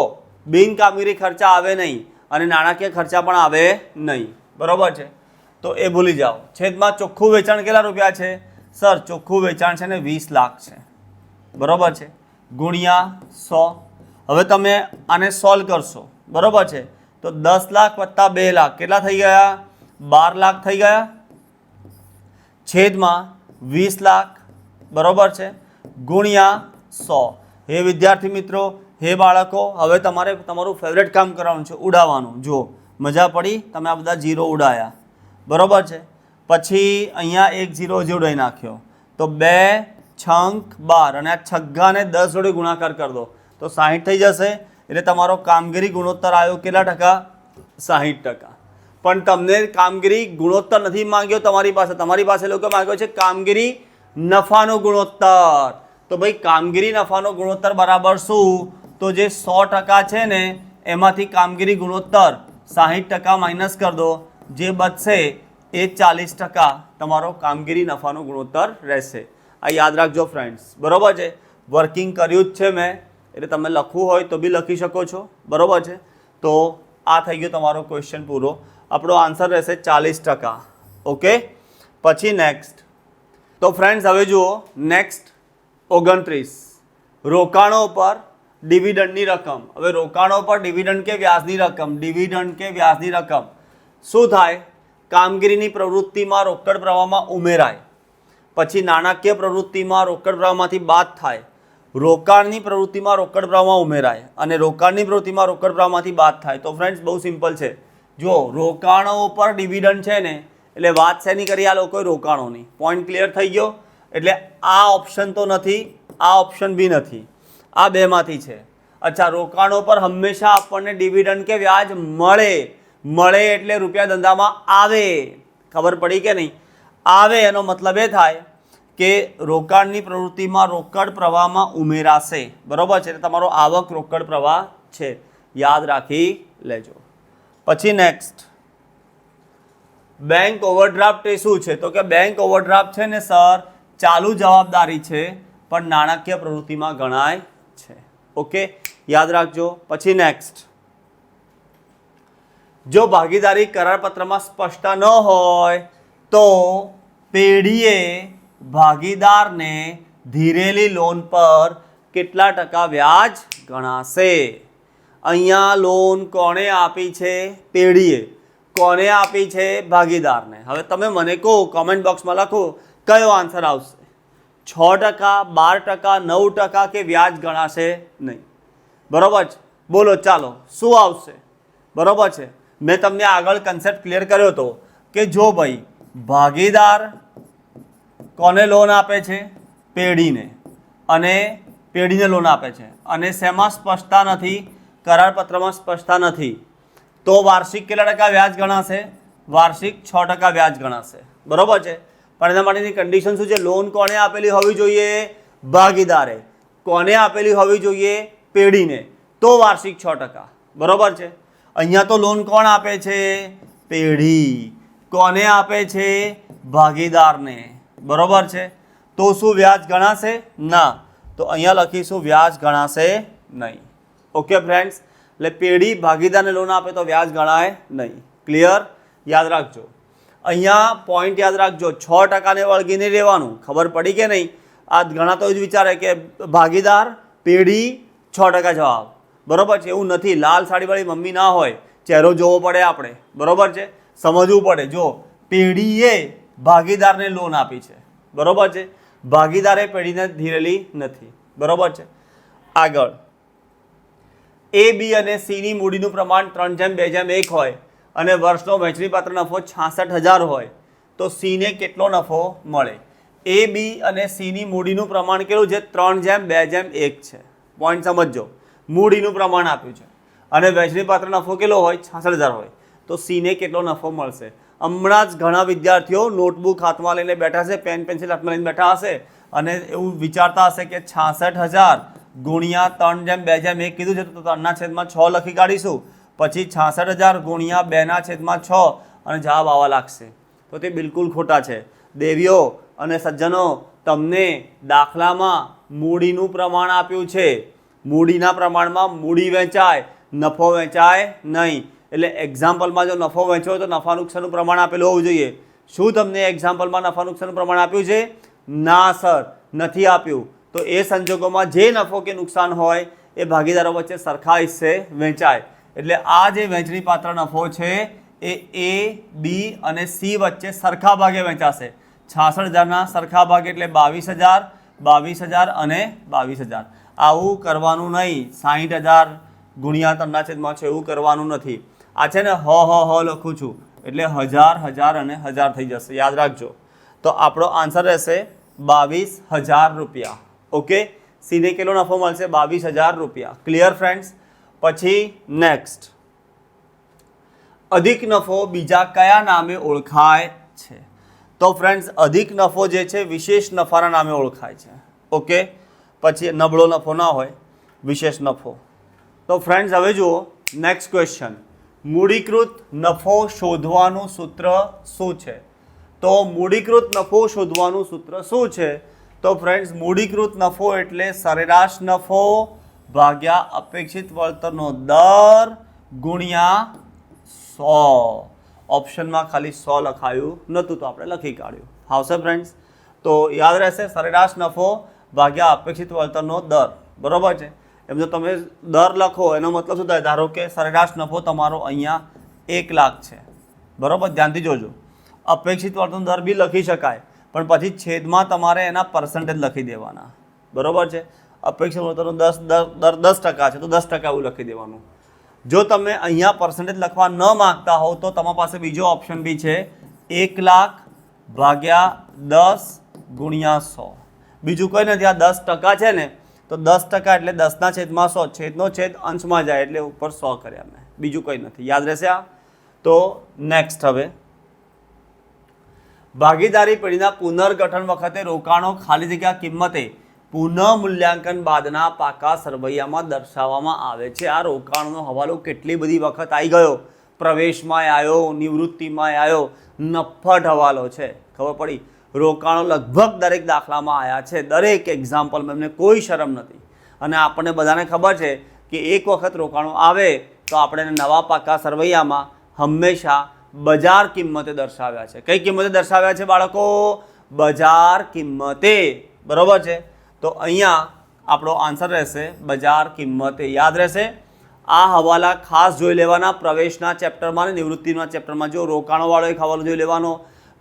બિનકામગીરી ખર્ચા આવે નહીં અને નાણાકીય ખર્ચા પણ આવે નહીં, બરોબર છે, તો એ ભૂલી જાઓ. છેદમાં ચોખ્ખું વેચાણ કેટલા રૂપિયા છે? સર ચોખ્ખું વેચાણ છે ને 20 લાખ છે, બરોબર છે, ગુણ્યા 100. હવે તમે આને સોલ્વ કરશો, બરોબર છે, તો 10 લાખ વત્તા 2 લાખ કેટલા થઈ ગયા? 12 લાખ થઈ ગયા, છેદમાં 20 લાખ, બરોબર છે, ગુણ્યા 100. હે વિદ્યાર્થી મિત્રો, હે બાળકો, હવે તમારે તમારું ફેવરેટ કામ કરવાનું છે, ઉડાવવાનું. જો મજા પડી, તમે આ બધા 0 ઉડાયા, બરોબર છે. પછી અહીંયા એક 0 જોડાઈ નાખ્યો, તો 2 છંક 12 અને આ છગ્ગાને 10 જોડે ગુણાકાર કરી દો તો 60 થઈ જશે. એટલે તમારો કામગીરી ગુણોત્તર આવ્યો કેટલા ટકા? 60%. પણ તમને કામગીરી ગુણોત્તર નથી માંગ્યો તમારી પાસે લોકો માંગ્યો છે કામગીરી નફાનો ગુણોત્તર. તો ભાઈ કામગીરી નફાનો ગુણોત્તર બરાબર શું? તો જે 100% છે ને એમાંથી કામગીરી ગુણોત્તર 60% માઇનસ કરી દો, જે બચશે એ 40% તમારો કામગીરી નફાનો ગુણોત્તર રહેશે. આ યાદ રાખજો ફ્રેન્ડ્સ, બરોબર છે. વર્કિંગ કર્યું જ છે મેં, એટલે તમે લખવું હોય તો બી લખી શકો છો, બરોબર છે. તો આ થઈ ગયો તમારો ક્વેશ્ચન પૂરો. આપણો આન્સર રહેશે 40%. ઓકે, પછી નેક્સ્ટ. તો ફ્રેન્ડ્સ હવે જુઓ નેક્સ્ટ 29 રોકાણો પર ડિવિડન્ડની રકમ. હવે રોકાણો પર ડિવિડન્ડ કે વ્યાજની રકમ, ડિવિડન્ડ કે વ્યાજની રકમ શું થાય? કામગીરીની પ્રવૃત્તિમાં રોકડ પ્રવાહમાં ઉમેરાય, પછી નાણાકીય પ્રવૃત્તિમાં રોકડ પ્રવાહમાંથી બાદ થાય, રોકાણની પ્રવૃત્તિમાં રોકડ પ્રવાહમાં ઉમેરાય અને રોકાણની પ્રવૃત્તિમાં રોકડ પ્રવાહમાંથી બાદ થાય. તો ફ્રેન્ડ્સ બહુ સિમ્પલ છે. જો રોકાણો ઉપર ડિવિડન્ડ છે ને એટલે વાત શેની કરી આ લોકોએ? રોકાણોની. પોઈન્ટ ક્લિયર થઈ ગયો? એટલે આ ઓપ્શન તો નથી, આ ઓપ્શન બી નથી, આ બેમાંથી છે. અચ્છા, રોકાણો પર હંમેશા આપણને ડિવિડન્ડ કે વ્યાજ મળે એટલે રૂપિયા ધંધામાં આવે. ખબર પડી કે નહીં? આવે એનો મતલબ એ થાય કે રોકાણની પ્રવૃત્તિમાં રોકડ પ્રવાહમાં ઉમેરાશે, બરોબર છે. એટલે તમારો આવક રોકડ પ્રવાહ છે, યાદ રાખી લેજો. પછી નેક્સ્ટ બેંક ઓવરડ્રાફ્ટ એ શું છે? તો કે બેંક ઓવરડ્રાફ્ટ છે ને સર ચાલુ જવાબદારી છે પણ નાણાકીય પ્રવૃત્તિમાં ગણાય છે. ઓકે, યાદ રાખજો. પછી નેક્સ્ટ, જો ભાગીદારી કરારપત્રમાં સ્પષ્ટતા ન હોય તો પેઢીએ ભાગીદારને ધીરેલી લોન પર કેટલા ટકા વ્યાજ ગણાશે? અહીંયા લોન કોણે આપી છે? પેઢીએ. કોને આપી છે? ભાગીદારને. હવે તમે મને કહો, કોમેન્ટ બોક્સમાં લખો કયો આન્સર આવશે? 6%, 12%, 9% કે વ્યાજ ગણાશે નહીં? બરોબર છે, બોલો ચાલો શું આવશે? બરોબર છે, મેં તમને આગળ કન્સેપ્ટ ક્લિયર કર્યો હતો કે જો ભાઈ ભાગીદાર કોને લોન આપે છે? પેઢીને. અને પેઢીને લોન આપે છે અને શેમાં સ્પષ્ટતા નથી? કરારપત્રમાં સ્પષ્ટતા નથી, તો વાર્ષિક કેટલા ટકા વ્યાજ ગણાશે? વાર્ષિક 6% વ્યાજ ગણાશે, બરોબર છે. પણ એના માટેની કન્ડિશન શું છે? લોન કોને આપેલી હોવી જોઈએ? ભાગીદારે. કોને આપેલી હોવી જોઈએ? પેઢીને. તો વાર્ષિક 6%, બરોબર છે. અહીંયા તો લોન કોણ આપે છે? પેઢી. કોને આપે છે? ભાગીદારને, બરોબર છે. તો શું વ્યાજ ગણાશે? ના. તો અહીંયા લખીશું વ્યાજ ગણાશે નહીં. ઓકે ફ્રેન્ડ્સ, એટલે પેઢી ભાગીદારને લોન આપે તો વ્યાજ ગણાય નહીં. ક્લિયર? યાદ રાખજો. અહીંયા પોઈન્ટ યાદ રાખજો, 6%ને વળગીને રહેવાનું. ખબર પડી કે નહીં? આ ઘણા તો જ વિચારે કે ભાગીદાર પેઢી 6% જવાબ, બરોબર છે. એવું નથી. લાલ સાડીવાળી મમ્મી ના હોય, ચહેરો જોવો પડે આપણે, બરોબર છે, સમજવું પડે. જો પેઢીએ ભાગીદારને લોન આપી છે, બરોબર છે, ભાગીદારે પેઢીને ધીરેલી નથી, બરોબર છે. આગળ એ, બી અને સીની મૂડીનું પ્રમાણ 3:2:1 હોય અને વર્ષનો વહેંચણીપાત્ર નફો 66,000 હોય તો સીને કેટલો નફો મળે? એ, બી અને સીની મૂડીનું પ્રમાણ કેવું છે? 3:2:1 છે. પોઈન્ટ સમજજો. મૂડીનું પ્રમાણ આપ્યું છે અને વહેંચણી પાત્ર નફો કેટલો હોય? 66,000 હોય. તો સીને કેટલો નફો મળશે? હમણાં જ ઘણા વિદ્યાર્થીઓ નોટબુક હાથમાં લઈને બેઠા છે, પેન પેન્સિલ હાથમાં લઈને બેઠા હશે અને એવું વિચારતા હશે કે 66,000 ગુણ્યા 3/2 કીધું છે તો 3/6 લખી કાઢીશું, પછી 66,000 ગુણ્યા 2/6 અને જવાબ આવા લાગશે. તો તે બિલકુલ ખોટા છે. દેવીઓ અને સજ્જનો, તમને દાખલામાં મૂડીનું પ્રમાણ આપ્યું છે. મૂડીના પ્રમાણમાં મૂડી વેચાય, નફો વેચાય નહીં. એટલે એક્ઝામ્પલમાં જો નફો વેચ્યો હોય તો નફા નુકસાનનું પ્રમાણ આપેલું હોવું જોઈએ. શું તમને એક્ઝામ્પલમાં નફા નુકસાનનું પ્રમાણ આપ્યું છે? ના સર, નથી આપ્યું. તો એ સંજોગોમાં જે નફો કે નુકસાન હોય એ ભાગીદારો વચ્ચે સરખા હિસ્સે વેચાય. એટલે આ જે વહેંચણી પાત્ર નફો છે એ A, B અને C વચ્ચે સરખા ભાગે વેચાશે. 66,000ના સરખા ભાગે એટલે 22,000, 22,000 અને 22,000. આવું કરવાનું નહીં. 60,000 ગુણ્યા 3/6 એવું કરવાનું નથી. આ છે ને હ લખું છું એટલે 1000 અને 1000 થઈ જશે, યાદ રાખજો. તો આપણો આન્સર રહેશે 22,000 રૂપિયા. ઓકે, સીને કેટલો નફો મળશે? 22,000 રૂપિયા. Clear friends? પછી નેક્સ્ટ, અધિક નફો બીજા કયા નામે ઓળખાય છે? તો ફ્રેન્ડ્સ, અધિક નફો જે છે વિશેષ નફાના નામે ઓળખાય છે. ઓકે, પછી નબળો નફો ના હોય, વિશેષ નફો. તો ફ્રેન્ડ્સ હવે જુઓ નેક્સ્ટ ક્વેશ્ચન, મૂડીકૃત નફો શોધવાનું સૂત્ર શું છે? તો મૂડીકૃત નફો શોધવાનું સૂત્ર શું છે? તો ફ્રેન્ડ્સ, મૂડીકૃત નફો એટલે સરેરાશ નફો ભાગ્યા અપેક્ષિત વળતરનો દર ગુણ્યા 100. ઓપ્શનમાં ખાલી 100 લખાયું નહોતું તો આપણે લખી કાઢ્યું. આવશે ફ્રેન્ડ્સ? તો યાદ રહેશે સરેરાશ નફો ભાગ્યા અપેક્ષિત વળતરનો દર. બરોબર છે? એમ જો તમે દર લખો એનો મતલબ શું થાય? ધારો કે સરેરાશ નફો તમારો અહીંયા 1 લાખ છે. બરોબર? ધ્યાનથી જોજો. અપેક્ષિત વળતરનો દર બી લખી શકાય, પણ પછી છેદમાં તમારે એના પર્સન્ટેજ લખી દેવાના. બરોબર છે? અપેક્ષિત વળતરનો 10% છે તો 10% એવું લખી દેવાનું. જો તમે અહીંયા પર્સન્ટેજ લખવા ન માગતા હોવ તો તમારી પાસે બીજો ઓપ્શન બી છે, 1 લાખ ભાગ્યા 10 ગુણ્યા 100. બીજું કંઈ નથી, આ 10% છે ને, તો 10% એટલે 10/100, છેદનો છેદ અંશમાં જાય એટલે ઉપર 100 કર્યા મેં. બીજું કંઈ નથી, યાદ રહેશે આ? તો નેક્સ્ટ, હવે ભાગીદારી પેઢીના પુનર્ગઠન વખતે રોકાણો ખાલી જગ્યા કિંમતે પુનઃમૂલ્યાંકન બાદના પાકા સરવૈયામાં દર્શાવવામાં આવે છે. આ રોકાણનો હવાલો કેટલી બધી વખત આવી ગયો, પ્રવેશમાં આવ્યો, નિવૃત્તિમાં આવ્યો, નફ્ફટ હવાલો છે. ખબર પડી? રોકાણો લગભગ દરેક દાખલામાં આવ્યા છે, દરેક એક્ઝામ્પલમાં, એમને કોઈ શરમ નથી. અને આપણને બધાને ખબર છે કે એક વખત રોકાણો આવે તો આપણે નવા પાકા સરવૈયામાં હંમેશા બજાર કિંમતે દર્શાવ્યા છે. કઈ કિંમતે દર્શાવ્યા છે બાળકો? બજાર કિંમતે. બરોબર છે? તો અહીંયા આપણો આન્સર રહેશે બજાર કિંમતે. યાદ રહેશે? આ હવાલા ખાસ જોઈ લેવાના પ્રવેશના ચેપ્ટરમાં અને નિવૃત્તિના ચેપ્ટરમાં. જો રોકાણોવાળો એક હવાલો જોઈ લેવાનો,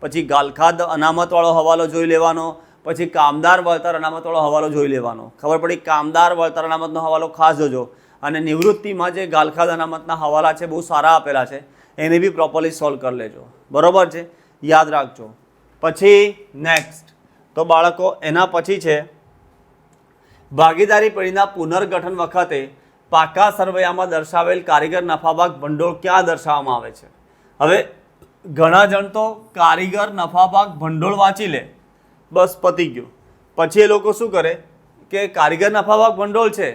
પછી ગાલખાદ અનામતવાળો હવાલો જોઈ લેવાનો, પછી કામદાર વળતર અનામતવાળો હવાલો જોઈ લેવાનો. ખબર પડી? કામદાર વળતર અનામતનો હવાલો ખાસ જોજો. અને નિવૃત્તિમાં જે ગાલખાદ અનામતના હવાલા છે બહુ સારા આપેલા છે, એને બી પ્રોપરલી સોલ્વ કરી લેજો. બરોબર છે? યાદ રાખજો. પછી નેક્સ્ટ, તો બાળકો એના પછી છે ભાગીદારી પેઢીના પુનર્ગઠન વખતે પાકા સરવૈયામાં દર્શાવેલ કારીગર નફાભાગ ભંડોળ ક્યાં દર્શાવવામાં આવે છે? હવે ઘણા જણ તો કારીગર નફાભાગ ભંડોળ વાંચી લે, બસ પતી ગયું. પછી એ લોકો શું કરે કે કારીગર નફાભાગ ભંડોળ છે,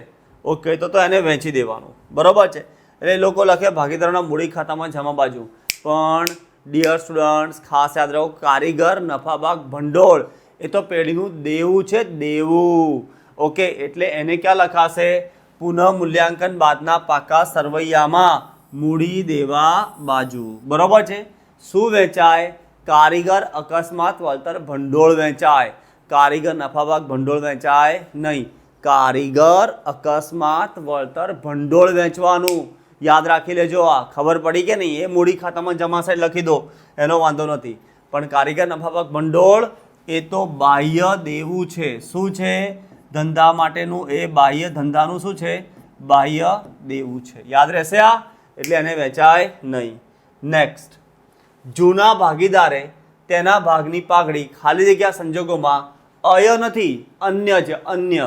ઓકે, તો એને વેચી દેવાનું. બરોબર છે? એટલે એ લોકો લખે ભાગીદારોના મૂડી ખાતામાં જમા બાજુ. પણ ડિયર સ્ટુડન્ટ્સ, ખાસ યાદ રાખો, કારીગર નફાભાગ ભંડોળ એ તો પેઢીનું દેવું છે, દેવું. ઓકે, એટલે એને ક્યાં લખાશે? પુનઃ મૂલ્યાંકન બાદના પાકા સરવૈયામાં મૂડી દેવા બાજુ. બરોબર છે? શું વેચાય? કારીગર અકસ્માત વળતર ભંડોળ વેચાય. કારીગર નફાભાગ ભંડોળ વેચાય નહીં. કારીગર અકસ્માત વળતર ભંડોળ વેચવાનું. યાદ રાખી લેજો. આ ખબર પડી કે નહીં? એ મૂડી ખાતામાં જમા સાઈડ લખી દો, એનો વાંધો નથી. પણ કારીગર નફાભાગ ભંડોળ એ તો બાહ્ય દેવું છે. શું છે? ધંધા માટેનું. એ બાહ્ય ધંધાનું શું છે? બાહ્ય દેવું છે. યાદ રહેશે આ? એટલે એને વેચાય નહીં. નેક્સ્ટ, જૂના ભાગીદારે તેના ભાગની પાઘડી ખાલી જગ્યા સંજોગોમાં અય નથી, અન્ય છે, અન્ય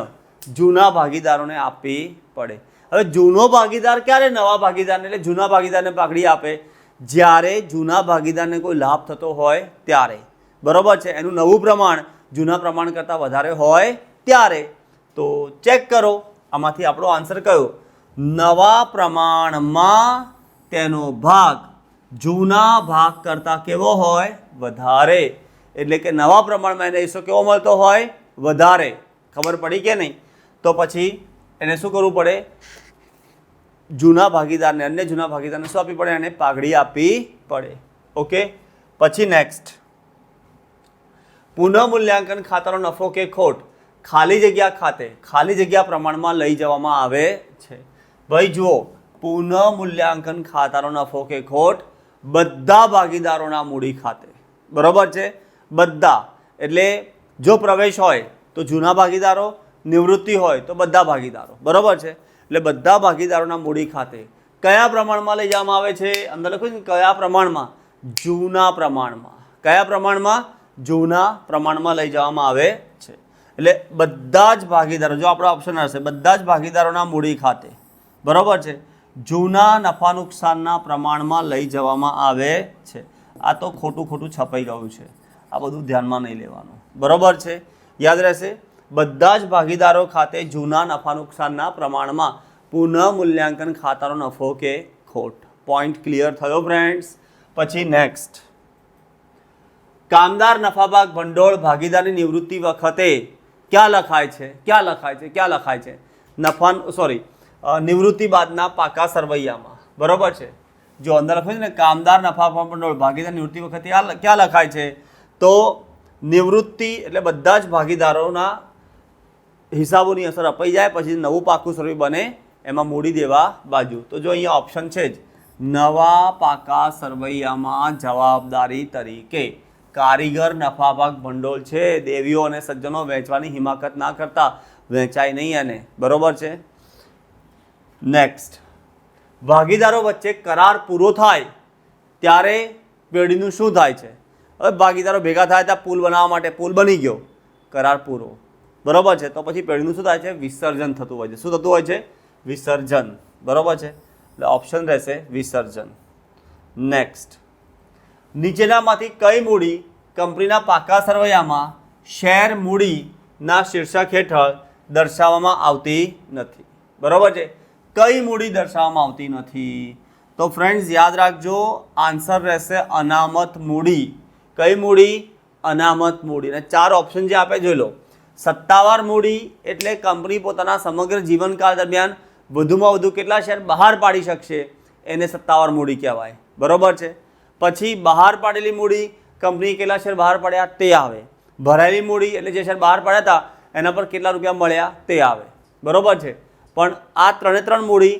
જૂના ભાગીદારોને આપવી પડે. હવે જૂનો ભાગીદાર ક્યારે નવા ભાગીદારને એટલે જૂના ભાગીદારને પાઘડી આપે? જ્યારે જૂના ભાગીદારને કોઈ લાભ થતો હોય ત્યારે, બરોબર છે. એનું નવું પ્રમાણ જૂના પ્રમાણ કરતાં વધારે હોય ત્યારે. તો ચેક કરો આમાંથી આપણો આન્સર કયો? નવા પ્રમાણમાં તેનો ભાગ જૂના ભાગ કરતાં કેવો હોય? વધારે. એટલે કે નવા પ્રમાણમાં એને હિસ્સો કેવો મળતો હોય? વધારે. ખબર પડી કે નહીં? તો પછી એને શું કરવું પડે? જૂના ભાગીદારને, અન્ય જૂના ભાગીદારને શું આપવી પડે? એને પાઘડી આપવી પડે. ઓકે. પછી નેક્સ્ટ, પુનઃમૂલ્યાંકન ખાતાનો નફો કે ખોટ ખાલી જગ્યા ખાતે ખાલી જગ્યા પ્રમાણમાં લઈ જવામાં આવે છે. ભાઈ જુઓ, પુનઃમૂલ્યાંકન ખાતાનો નફો કે ખોટ બધા ભાગીદારોના મૂડી ખાતે, બરોબર છે. બધા એટલે જો પ્રવેશ હોય તો જૂના ભાગીદારો, નિવૃત્તિ હોય તો બધા ભાગીદારો, બરોબર છે. એટલે બધા ભાગીદારોના મૂડી ખાતે કયા પ્રમાણમાં લઈ જવામાં આવે છે? અંદર લખ્યું છે કયા પ્રમાણમાં? જૂના પ્રમાણમાં. કયા પ્રમાણમાં? જૂના પ્રમાણમાં લઈ જવામાં આવે છે. એટલે બધા જ ભાગીદારો, જો આપણો ઓપ્શન હશે બધા જ ભાગીદારોના મૂડી ખાતે, બરોબર છે, જૂના નફા નુકસાનના પ્રમાણમાં લઈ જવામાં આવે છે. આ તો ખોટું છપાઈ ગયું છે, આ બધું ધ્યાનમાં નહીં લેવાનું, બરોબર છે. યાદ રહેશે, બધા જ ભાગીદારો ખાતે જૂના નફા નુકસાનના પ્રમાણમાં પુનઃમૂલ્યાંકન ખાતાનો નફો કે ખોટ. પોઈન્ટ ક્લિયર થયો ફ્રેન્ડ્સ? પછી નેક્સ્ટ, કામદાર નફાભાગ ભંડોળ ભાગીદારની નિવૃત્તિ વખતે ક્યાં લખાય છે? ક્યાં લખાય છે? નિવૃત્તિ બાદના પાકા સરવૈયામાં, બરોબર છે. જો અંદર લખ્યું છે ને કામદાર નફાભાગ ભંડોળ ભાગીદાર નિવૃત્તિ વખતે ક્યાં લખાય છે? તો નિવૃત્તિ એટલે બધા જ ભાગીદારોના હિસાબોની અસર અપાઈ જાય પછી નવું પાકું સરવૈયું બને એમાં મૂડી દેવા બાજુ. તો જો અહીંયા ઓપ્શન છે જ નવા પાકા સરવૈયામાં જવાબદારી તરીકે કારીગર નફાભાગ ભંડોળ છે, દેવીઓ અને સજ્જનો વહેંચવાની હિમાકત ના કરતા વહેંચાય નહીં એને, બરોબર છે. નેક્સ્ટ, ભાગીદારો વચ્ચે કરાર પૂરો થાય ત્યારે પેઢીનું શું થાય છે? હવે ભાગીદારો ભેગા થાય ત્યાં પુલ બનાવવા માટે પુલ બની ગયો, કરાર પૂરો, બરોબર છે. તો પછી પેઢીનું શું થાય છે? વિસર્જન થતું હોય છે. શું થતું હોય છે? વિસર્જન, બરોબર છે. એટલે ઓપ્શન રહેશે વિસર્જન. નેક્સ્ટ, નીચેનામાંથી કઈ મૂડી કંપનીના પાકા સરવૈયામાં શેર મૂડીના શીર્ષક હેઠળ દર્શાવવામાં આવતી નથી? બરોબર છે. કઈ મૂડી દર્શાવવામાં આવતી નથી? તો ફ્રેન્ડ્સ યાદ રાખજો, આન્સર રહેશે અનામત મૂડી. કઈ મૂડી? અનામત મૂડી. અને 4 ઓપ્શન જે આપે જોઈ લો. સત્તાવાર મૂડી એટલે કંપની પોતાના સમગ્ર જીવનકાળ દરમિયાન વધુમાં વધુ કેટલા શેર બહાર પાડી શકશે, એને સત્તાવાર મૂડી કહેવાય, બરોબર છે. પછી બહાર પાડેલી મૂડી, કંપની કેટલા શેર બહાર પાડ્યા તે આવે. ભરાયેલી મૂડી એટલે જે શેર બહાર પાડ્યા હતા એના પર કેટલા રૂપિયા મળ્યા તે આવે, બરોબર છે. પણ આ 3 મૂડી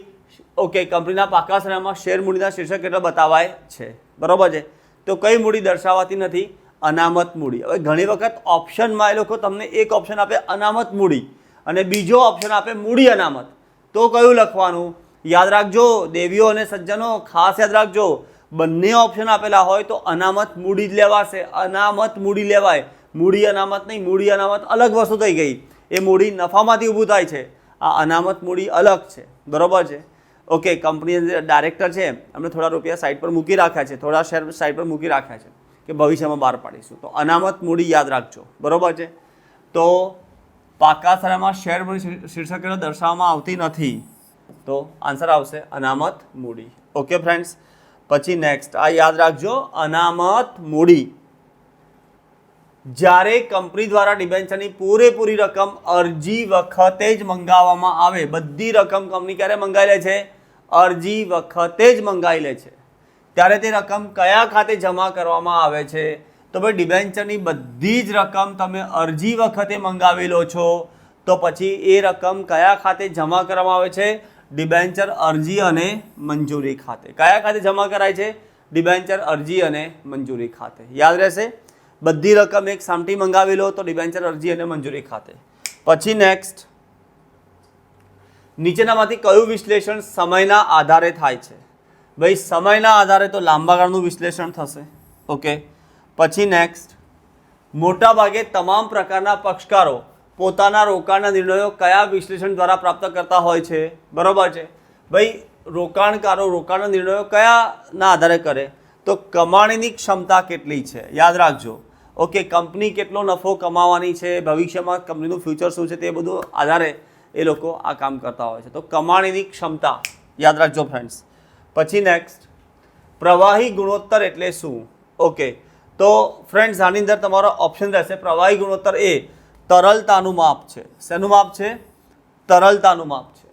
ઓકે કંપનીના પાકા સરવૈયામાં શેર મૂડીના શીર્ષક કેટલા બતાવાય છે, બરોબર છે. તો કઈ મૂડી દર્શાવાતી નથી? અનામત મૂડી. હવે ઘણી વખત ઓપ્શનમાં એ લોકો તમને એક ઓપ્શન આપે અનામત મૂડી અને બીજો ઓપ્શન આપે મૂડી અનામત. તો કયું લખવાનું? યાદ રાખજો દેવીઓ અને સજ્જનો, ખાસ યાદ રાખજો, બંને ઓપ્શન આપેલા હોય તો અનામત મૂડી જ લેવાશે. અનામત મૂડી લેવાય, મૂડી અનામત નહીં. મૂડી અનામત અલગ વસ્તુ થઈ ગઈ, એ મૂડી નફામાંથી ઊભું થાય છે. આ અનામત મૂડી અલગ છે, બરોબર છે. ઓકે, કંપની ડાયરેક્ટર છે એમણે થોડા રૂપિયા સાઈડ પર મૂકી રાખ્યા છે, થોડા શેર સાઈડ પર મૂકી રાખ્યા છે કે ભવિષ્યમાં બહાર પાડીશું, તો અનામત મૂડી યાદ રાખજો, બરોબર છે. તો પાકા સરવૈયામાં શેર મૂડી શીર્ષક દર્શાવવામાં આવતી નથી, તો આન્સર આવશે અનામત મૂડી. ઓકે ફ્રેન્ડ્સ, પછી નેક્સ્ટ આ યાદ રાખજો, અનામત મૂડી જ્યારે કંપની દ્વારા ડિબેન્ચરની પૂરેપૂરી રકમ અરજી વખતે જ મંગાવવામાં આવે. બધી રકમ કંપની ક્યારે મંગાવી લે છે? અરજી વખતે જ મંગાવી લે છે. ત્યારે તે રકમ કયા ખાતે જમા કરવામાં આવે છે? તો ભાઈ ડિબેન્ચરની બધી જ રકમ તમે અરજી વખતે મંગાવી લો છો, તો પછી એ રકમ કયા ખાતે જમા કરવામાં આવે છે? ડિબેન્ચર અરજી અને મંજૂરી ખાતે. કયા ખાતે જમા કરાય છે? ડિબેન્ચર અરજી અને મંજૂરી ખાતે. યાદ રહેશે, બધી રકમ એક સામટી મંગાવી લો તો ડિબેન્ચર અરજી અને મંજૂરી ખાતે. પછી નેક્સ્ટ, નીચેનામાંથી કયું વિશ્લેષણ સમયના આધારે થાય છે? ભાઈ સમયના આધારે તો લાંબા ગાળનું વિશ્લેષણ થશે. ઓકે, પછી નેક્સ્ટ, મોટા ભાગે તમામ પ્રકારના પક્ષકારો પોતાના રોકાણના નિર્ણયો કયા વિશ્લેષણ દ્વારા પ્રાપ્ત કરતા હોય છે? બરોબર છે ભાઈ, રોકાણકારો રોકાણના નિર્ણયો કયાના આધારે કરે? તો કમાણીની ક્ષમતા કેટલી છે, યાદ રાખજો. ઓકે, કંપની કેટલો નફો કમાવાની છે, ભવિષ્યમાં કંપનીનું ફ્યુચર શું છે, તે બધું આધારે એ લોકો આ કામ કરતા હોય છે. તો કમાણીની ક્ષમતા યાદ રાખજો ફ્રેન્ડ્સ. પછી નેક્સ્ટ, પ્રવાહી ગુણોત્તર એટલે શું? ઓકે, તો ફ્રેન્ડ્સ આની અંદર તમારો ઓપ્શન રહેશે પ્રવાહી ગુણોત્તર એ તરલતાનું માપ છે. શેનું માપ છે? તરલતાનું માપ છે.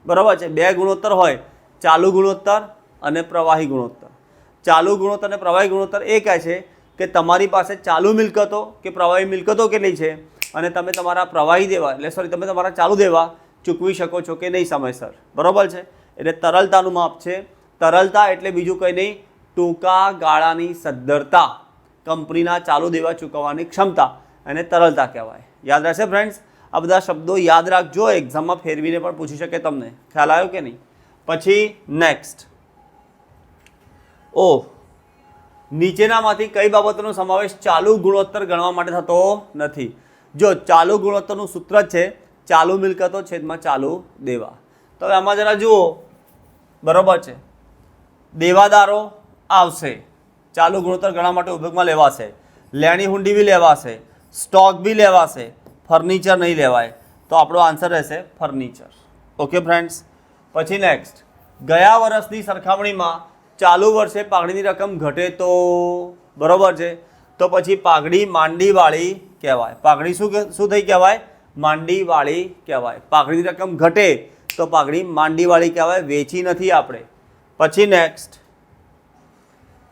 બરાબર છે. બે ગુણોત્તર હોય, ચાલુ ગુણોત્તર અને પ્રવાહી ગુણોત્તર. ચાલુ ગુણોત્તર અને પ્રવાહી ગુણોત્તર એ કહે છે કે તમારી પાસે ચાલુ મિલકતો કે પ્રવાહી મિલકતો કેટલી છે અને તમે તમારા પ્રવાહી દેવા તમે તમારા ચાલુ દેવા ચૂકવી શકો છો કે નહીં સમયસર. બરાબર છે. એટલે તરલતાનું માપ છે. તરલતા એટલે બીજું કંઈ નહીં, ટૂંકા ગાળાની સદ્ધરતા, કંપનીના ચાલુ દેવા ચૂકવવાની ક્ષમતા અને તરલતા કહેવાય. યાદ રહેશે ફ્રેન્ડ્સ? આ બધા શબ્દો યાદ રાખજો, એક્ઝામમાં ફેરવીને પણ પૂછી શકે તમને. ખ્યાલ આવ્યો કે નહીં? પછી નેક્સ્ટ, નીચેનામાંથી કઈ બાબતોનો સમાવેશ ચાલુ ગુણોત્તર ગણવા માટે થતો નથી? જો ચાલુ ગુણોત્તરનું સૂત્ર છે ચાલુ મિલકતો છેદમાં ચાલુ દેવા. તો હવે આમાં જરા જુઓ. બરોબર છે. દેવાદારો આવશે, ચાલુ ગુણોત્તર ગણવા માટે ઉપયોગમાં લેવાશે. લેણી હુંડી બી લેવાશે, સ્ટોક બી લેવાશે, ફર્નિચર નહીં લેવાય. તો આપણો આન્સર રહેશે ફર્નિચર. Okay friends. પછી નેક્સ્ટ, ગયા વર્ષની સરખામણીમાં ચાલુ વર્ષે પાઘડીની રકમ ઘટે તો? બરોબર છે. તો પછી પાઘડી માંડીવાળી કહેવાય. પાઘડી શું થઈ કહેવાય? માંડીવાળી કહેવાય. પાઘડીની રકમ ઘટે તો પાઘડી માંડીવાળી કહેવાય, વેચી નથી આપણે. પછી નેક્સ્ટ,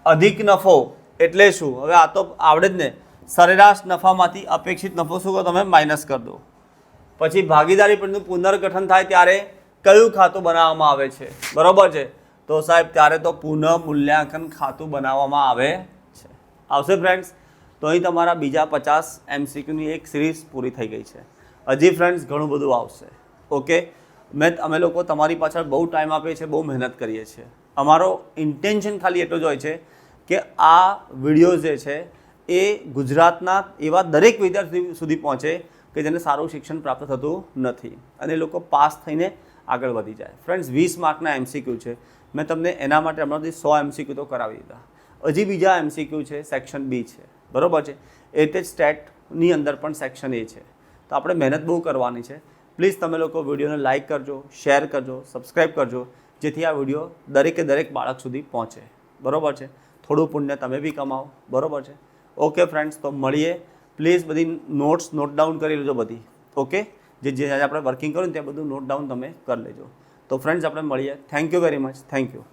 અધિક નફો એટલે શું? હવે આ તો આવડે જ ને. સરેરાશ નફામાંથી અપેક્ષિત નફો શું કરો તમે? માઇનસ કરી દો. પછી ભાગીદારી પંચનું પુનર્ગઠન થાય ત્યારે કયું ખાતું બનાવવામાં આવે છે? બરોબર છે. તો સાહેબ ત્યારે તો પુનઃ મૂલ્યાંકન ખાતું બનાવવામાં આવે છે. આવશે ફ્રેન્ડ્સ? તો અહીં તમારા બીજા 50 MCQની એક સિરીઝ પૂરી થઈ ગઈ છે. હજી ફ્રેન્ડ્સ ઘણું બધું આવશે. ઓકે, અમે લોકો તમારી પાછળ બહુ ટાઈમ આપીએ છીએ, બહુ મહેનત કરીએ છીએ. અમારો ઇન્ટેન્શન ખાલી એટલો જ હોય છે કે આ વિડીયોઝ જે છે એ ગુજરાતના એવા દરેક વિદ્યાર્થી સુધી પહોંચે કે જેને સારું શિક્ષણ પ્રાપ્ત થતું નથી અને એ લોકો પાસ થઈને આગળ વધી જાય. ફ્રેન્ડ્સ 20 માર્કના MCQ છે. મેં તમને એના માટે હમણાંથી 100 MCQ તો કરાવી દીધા. હજી બીજા MCQ છે, સેક્શન B છે. બરાબર છે. એટલે જ સ્ટેટની અંદર પણ સેક્શન A છે. તો આપણે મહેનત બહુ કરવાની છે. પ્લીઝ તમે લોકો વિડીયોને લાઇક કરજો, શેર કરજો, સબસ્ક્રાઈબ કરજો, જેથી આ વિડીયો દરેક બાળક સુધી પહોંચે. બરાબર છે. થોડું પુણ્ય તમે બી કમાઓ. બરાબર છે. ઓકે ફ્રેન્ડ્સ, તો મળીએ. પ્લીઝ બધી નોટ ડાઉન કરી લેજો બધી. ઓકે, જે આપણે વર્કિંગ કર્યું ને તે બધું નોટ ડાઉન તમે કરી લેજો. તો ફ્રેન્ડ્સ આપણે મળીએ. Thank you very much. Thank you.